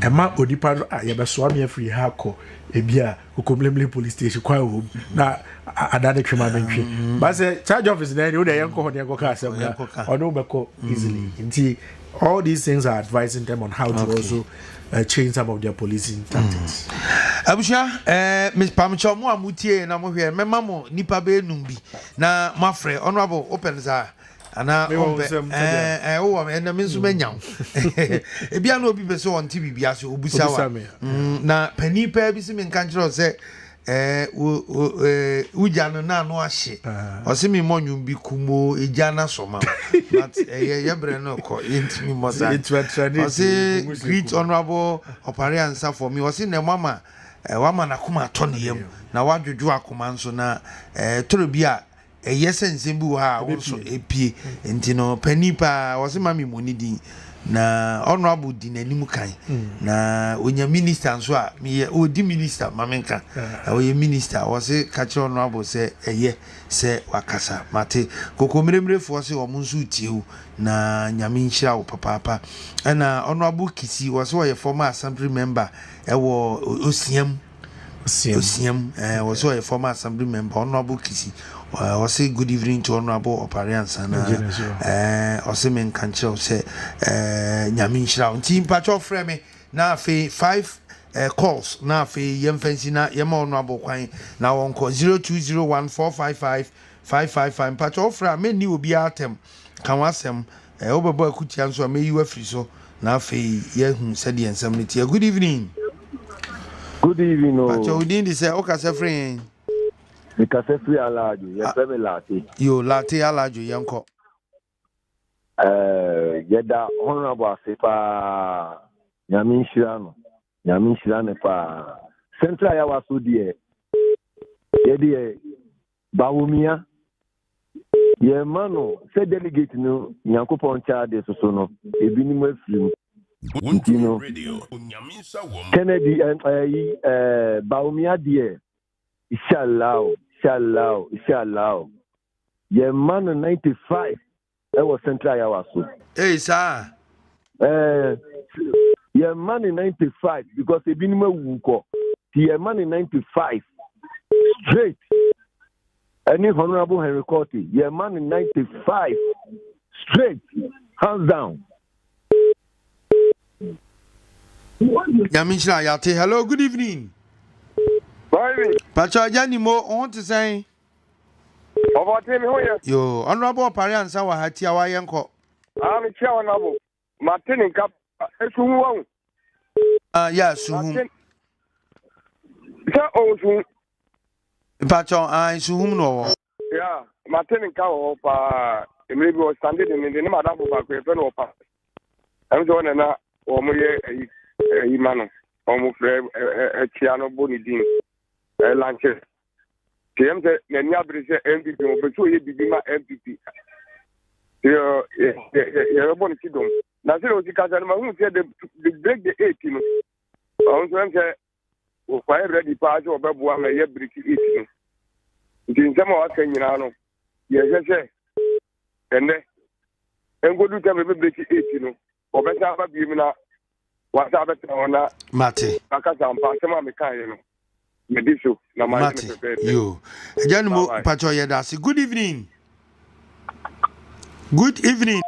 Emma Odipa Yabaswami free hako ebia ukomlemle police station kwa wo na adade twema bentwe but say charge office na dey yanko ho dey yanko ka asem na odo beko easily nti all these things are advising them on how to also change some of their policing tactics. Abusha, Miss Pamcho, mo amutie na mo hwe mema mo nipa be num bi na mafre honorable opens ana ombe o na me nso manyaw e bia na obi be so on TV bia so obusa wa na pani pa bi se me nka kire se uja no na no ahye o se me monwum bi kumo eja na soma but ye bre no ko intimi moza o se great honorable Opara Ansah for me o se na mama wama na kuma to ne yam na wadwodwo akoma nso na toro bia yes nsem bi ha wo so epie ntino panipa wo se mami monidi na honorable di nanim kan na onya minister nso a me odi minister mamenka oye minister wo se ka che honorable se se wakasa mate kokomremre fo se wo nso tie na nyame nhyira wo papa na honorable kisi wo se wo former assembly member ewo osiam was a former assembly member honorable kisi was say good evening to honorable Opara Ansah or say men can show say nyamin shroud team patch of frame na fe 5 calls na fe yem fancy na yem honorable kwan na on call 0201455555 patch of frame me ni obi atem kan wasem obebo akutia nso me yiwa free so na fe ye hu said the ensem ne good evening. Good evening. Pacho udin say okase free. Because free alajo, ye frame latte. Yo latte alajo yanko. Yeda honorable asepa Nyamin Shirano pa Central ya waso die. Yedi Bawumia. Ye mano se delegate no Nyankopon cha de so no ebi ni mu afiri. Wontumi radio. Kennedy Baumia dear. Inshallah. Ye man 95. I was Central Yawaso. Hey, sir. Ye man 95 because he been wuko. Ye man 95 straight. Any honorable Henry Corti. Ye man 95 straight. Hands down. Yamisha Yate, hello, good evening. Baby. Pacho Jani Mo, I want to say. Yo, honorable Opara Ansah wa hati awa yanko. I'm chair honorable. Martin in Cap. Yes, Suhum. Pacho, Suhum no. Yeah, Martin in Cap maybe was standing in the name of Opa. I'm going to Imano, almost a Chiano Bonidin, Lanches. James, the Nabri MVP, but you be my MVP. You're a bonnet. Now, because I'm said the break the 18. I'm quite ready, Pajo, or Babuana, yet break 18. In some of us, yes, and then go to tell me break 18. Or better have given up. What's up on Mate. Akasam Pasama Mikaino. Mediso, Mate. You. Janmo Pacho Yadasi. Good evening. Good evening.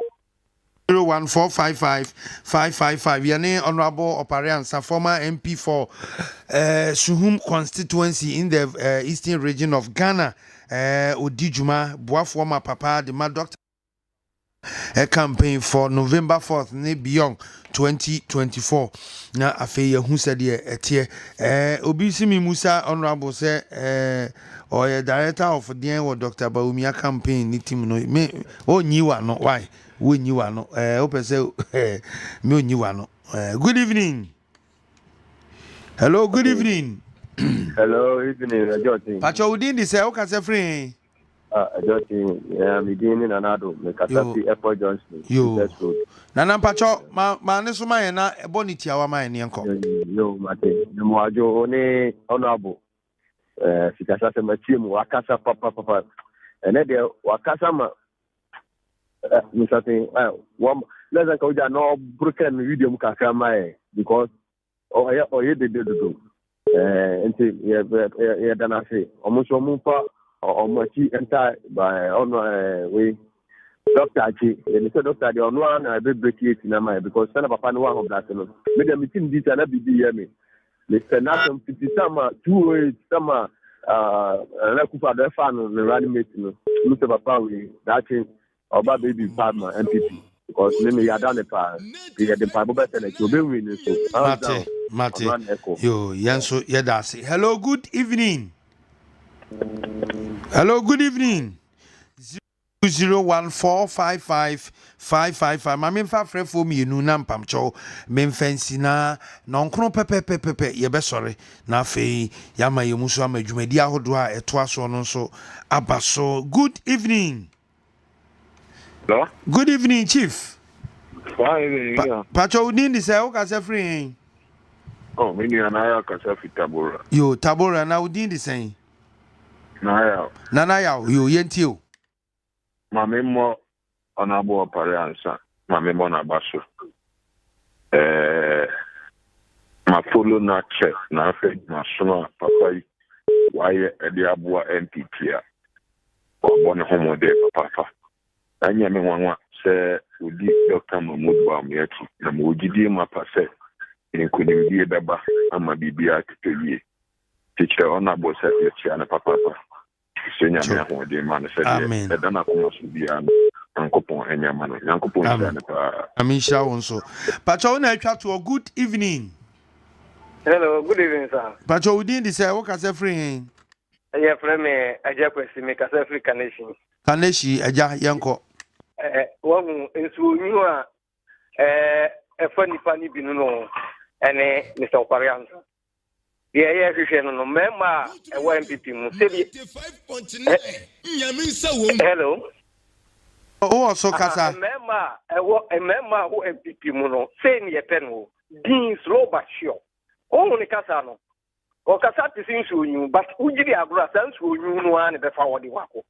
01455 Your name Honorable Opara Ansah, former MP for Suhum constituency in the eastern region of Ghana. Odijuma, Boa former Papa, the mad doctor. A campaign for November 4th, ne beyond 2024. Na afei hu said etie Obisimi Musa honorable say or director of the Dr. Baumia campaign ni team no me onyiwa no why we nyiwa no open say me onyiwa no. Good evening. Hello, good evening. Hello, evening, Ajoti. Pacho udin say o ka say free. Ajoti, I'm beginning another. Mekatapi Airport Johnson. Yo. Nana Pacho, ma ne suma ye na boniti awa ma ene enko. Yo, mate. Mo ajo one honorable. Sikasa se machim wakasa papa. Ene de wakasa ma misate one let's go ja no broken video mu kakra ma because oye de do. Enti ye dana se omo so mu pa omachi enter by on we Doctor Achi, and so Doctor, the one I be break it in my because son of a fan one of that. Maybe I'm meeting this and I be me. Mr. Nathan, some 2 ways, some Kufa, the fan of the running meeting. Mr. Papa, that is about baby partner MPP because maybe you are done the part. You had the Bible better than you be winning. So, Mate, yo, Yanso, Yadasi. Hello, good evening. Hello, good evening. 0145555. My main friend for me, no nampam chow. Men fancy na non chrono pepe. Ye be sorry. Na fe yama yomuso ama jumedi ahodwa etwaso no so abaso. Good evening. Hello? Good evening, Chief. Fine. Pacho udindi se o kase free. Oh, mini anaya kasafi Tabora. Yo, Tabora na udindi se. Nana ya yo yentio. Mame mo Honorable Opara Ansah. Mame mo na baso. Ma follow na check na fe na sona papa waye ediabua NPP a. Obone homo de papa. Anya me wanwa se odi Dr. Mahmoud Bawumia na mo gidi ma pase nkunimdie beba ama bibia tetewie. Teacher Honorable se ye na papa. Senya me ahode man se de dana ko so bia Yankopon enyama no Yankopon se ne pa Amisha wonso Pacho na atwa to good evening. Hello, good evening, sir. Pacho udin di say wo ka say free. Yeah, friend me Agyapong me ka say free connection. Kaneshi aja yanko. Wo nsu nyu a nipa ni binu no ene Mr. Opara Ansah. Yeah, hwehwe no memma MPP mu se bi. Hello. Oh, so kasa. Memma wo MPP mu no se ni ye pen wo. Din slow but sure. Oh, ni kasa no. O kasa ti sin so nyu but ujiri agura san so nyu no an be fa wodi wako.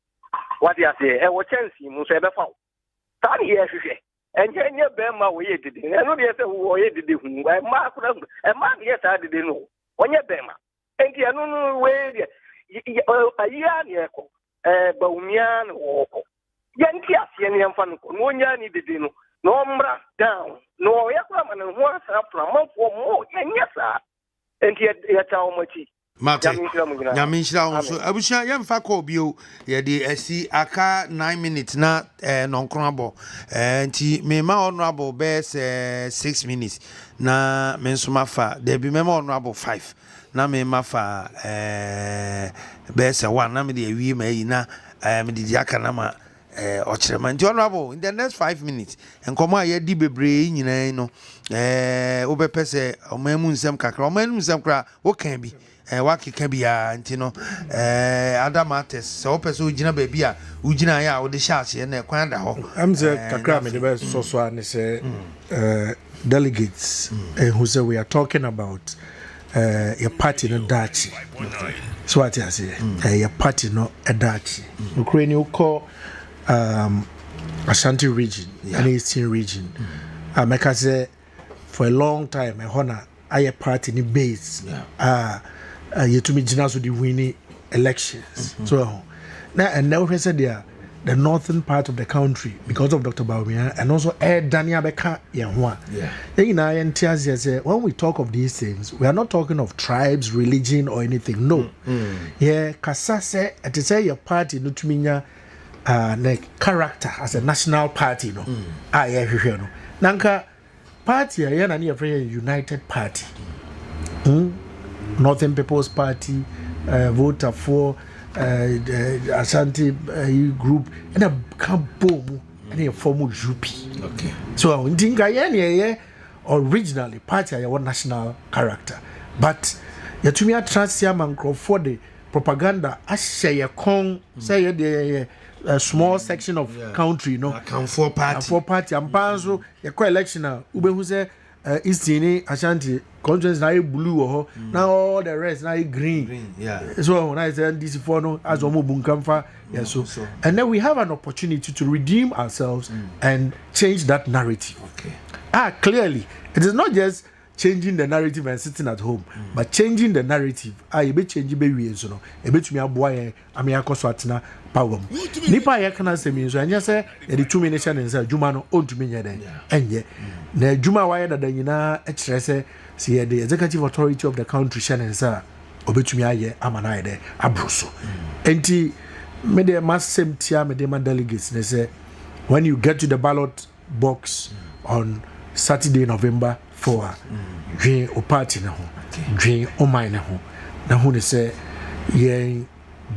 What you say? Wo chance mu so be fa. Ta ni ye hwehwe. Enye memma wo ye dede. No dey say wo ye dede hu. Ma akura ma ye ta dede no. Onye bema enti anu we ya ni eko Bawumia no woko yanti asie ne yamfa no no onya ni dede no no mra down no yakura man ho asa flamafo mo yanya sa enti ya tawo machi Mate Nyamenshira wonso abusha yemfa ko bio ye de asi aka 9 minutes na nonkronabo enti me ma honorable best 6 minutes na mensoma fa there be memo honorable 5 na me ma fa best 1 na me de awie ma yi na me de aka na ma ochirema nti honorable in the next 5 minutes enkomo aye di bebre nyina no obepese omamu nsem kakra omamu nsem kra wo kan bi wakeka bia ntino adamates so opese ugina ba bia ugina ya wo de hyase na kwan da ho amze kakra me de be so ani say delegates who say we are talking about your party no dachi so what I say your party no dachi Ukraine you call Ashanti region and Eastern region make say for a long time honor aye party ni base Yetumi Jina so the winning elections. So now and now we said the northern part of the country because of Dr. Bawumia and also Daniel Beka Yanwa. When we talk of these things, we are not talking of tribes, religion, or anything. No. Yeah, Kasase to say your party no tuminya the character as a national party no. No. Nanka party na ni a very united party. Northern People's Party, voter for Ashanti group, and a boom, and a form of UP. Okay. So, in Tinga, originally, party are one national character. But, you to me, a transyaman for the propaganda, I say a con, say a small section of country, you know, account for party, and Panzo, a co-election, Ube who say, Eastern Ashanti conference now blue or now all the rest now green. Yeah. So when I said this for no as omo bunkamfa so and then we have an opportunity to redeem ourselves and change that narrative. Okay. Clearly it is not just changing the narrative and sitting at home but changing the narrative you be change be we so no e betumi aboa ye ame akoso atena power mu nipa ye kana se mi so anya se e de tumi ne chane nsa adwuma no ontumi nye den enye na adwuma wa ye dada nyina e kire se the executive authority of the country chane nsa obetumi aye amana ye de abroso enti me de massem tia me de man delegates ne say when you get to the ballot box on Saturday November 4 dwen o party na ho dwen o man na ho ne say ye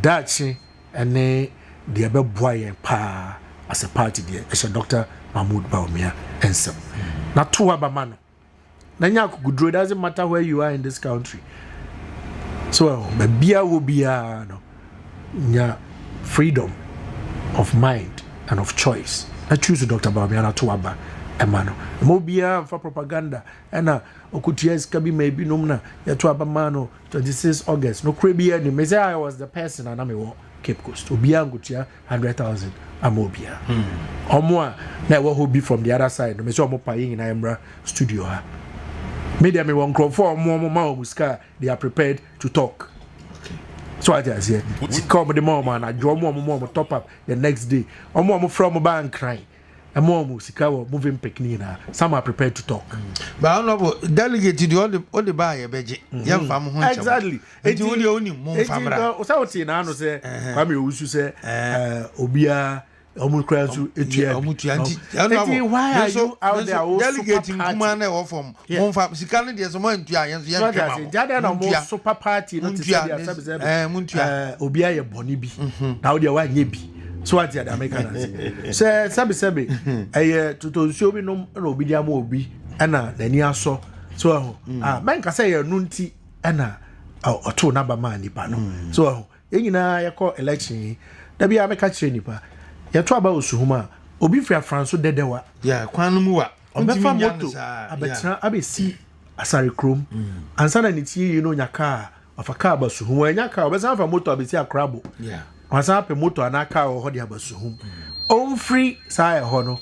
dachi ene de abeboa ye pa as a party there as a Dr. Mahmoud Bawumia ensem na to abama no na nya akugudro doesn't matter where you are in this country so bia wo bia no nya freedom of mind and of choice. I choose Dr. Bawumia to aba emano. Mobia for propaganda ena okuties kabi maybe numna ya to aba mano 26 August no krebia ni me say I was the person and am a Cape Coast. Obia ngutia 100,000 amobia. Omwa na wo hobi from the other side. Me say omo paying in Emra studio ha. Media me won crop for omo muska they are prepared to talk. So I just say, come the mom and I draw more top up the next day. Or more from bank crying. And more musical moving picnic. Some are prepared to talk. But honorable delegate to the only buyer, Beji. Young farm. Exactly. It's only more family. So say, come you say, Obia. Why are you out there delegating command from one family? Sikane there's one to ya super party not Obia ye boni bi now they wa ye bi so what the American say sabi to show me no obi dia ma obi na nani aso so man ka say ye nunti na oto na ba man nipa no so enyina ye call election da bia me ka kire nipa ya to aba osuhuma obi fia France dedewa ya kwanu mu wa obefa moto abetra abesi asare krom ansa na nitie yi no nyaka afaka abasuhuma nyaka obesa fa moto abesi akrabo yeah ansa pe moto anaka ho de abasuhum on free sai ho no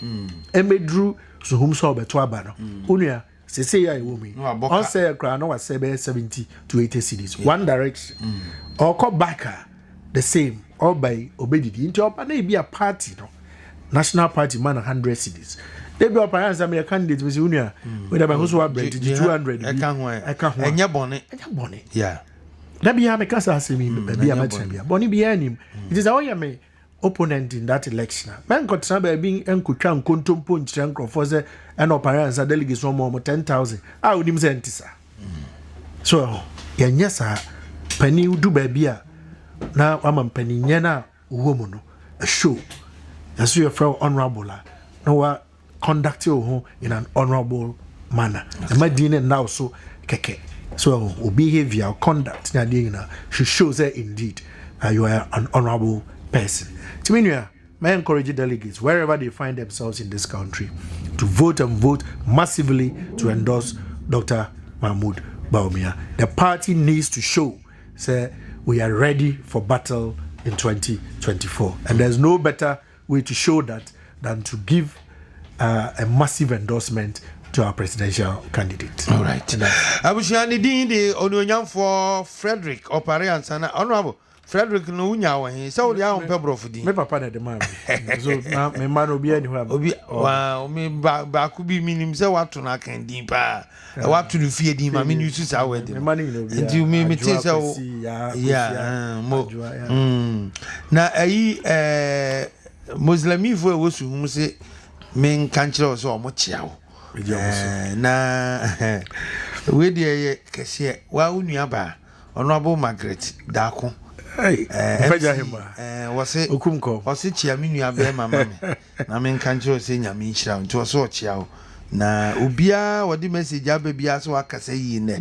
emedru suhum so obeto aba no onua sese ya ewo mi on say kra no wa 70 to 80 cities one direction or come back the same all by obedidi into up na be a party no national party man 100 cities they be Opara Ansah me candidate we unia we da ba so wa bread 200 e ka ho enya bone yeah da be am kasa asemi be am atrabia bone be anim it is how you me opponent in that election man got some be enkotwa nkontompo nkyire nkrofo ze and Opara Ansah delegates no more 10,000 ah unim se ntisa so yenya sa pani udu ba bia na amampani nyana uwomu no a show as you feel honorable no wa conduct you in an honorable manner the madine now so keke so behavior conduct na dey should show that indeed you are an honorable person timenia may encourage delegates wherever they find themselves in this country to vote and vote massively to endorse Dr. Mahmoud Bawumia. The party needs to show say we are ready for battle in 2024. And there's no better way to show that than to give a massive endorsement to our presidential candidate. All right. Abushani Dindi Onyam for Frederick Opara Ansah. Honorable Frederick no unya wa he say we am pebro fudi me papa na de man so na me man obi ani ho obi wa me ba ku bi minim say watu na kan din pa watu no fie din ma me nyu sa we de me man ni obi nti me te say ya mo na ayi muslimi fo wo su hum se me kan kire so o mo chia wo na we de ye kese wa unu aba Honorable Margaret Dako wase okumko wase chia minu abe mama me na me nka nchiro se nya me nhyira nti wase o chia o na obia wodi message aba bia so akasa yi ne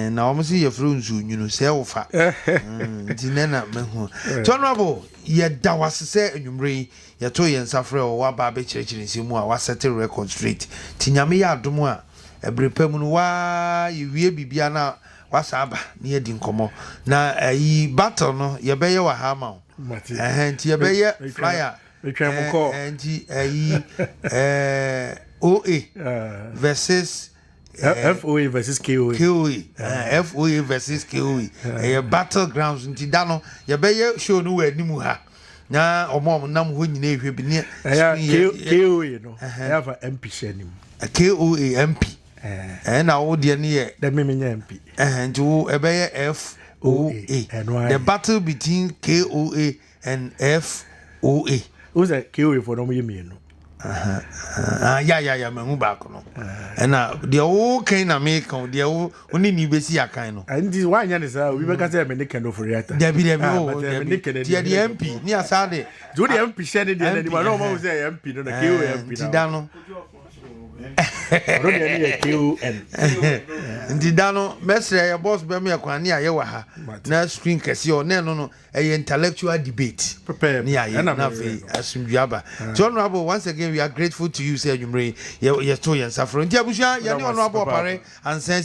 na o mo se ye fro nsu nyunu se wofa nti ne na me hu Honorable ye da wase se enwumre ye to ye nsafre o wa ba be kirekire nsimu a wasete record straight ti nyame ya adomo a ebrepam no wa ye wie bibia na wasaba ni edi nkomo na ayi battle no ye beye wa hama nti ye beye flyer nti ayi OA versus FOA versus KOA. FOA versus KOA. Battlegrounds nti da no ye be ye show no we animu ha. Na omo nam ho nyina ehwe bi ne. KOA no. Have a MP shenim. KOA MP. Na wo de ne ye da me nya MP. Nti wo e be ye FOA. The battle between KOA and FOA. Who's a KOA for no me no. Yeah, me back no. And the whole kind of make on the only ni besi akan no. And this one yan is we be say me ken do for yata. There be the MP ni asade. Do the MP share the any one no say MP no KOA MP no. Nti da no mesre ya boss be me akwane aye wa ha na screen kese o na no intellectual debate prepare ni aye na fe asumduaba so honorable once again we are grateful to you say Jumre ye to yen safro nti abusha ye ne honorable Opara Ansah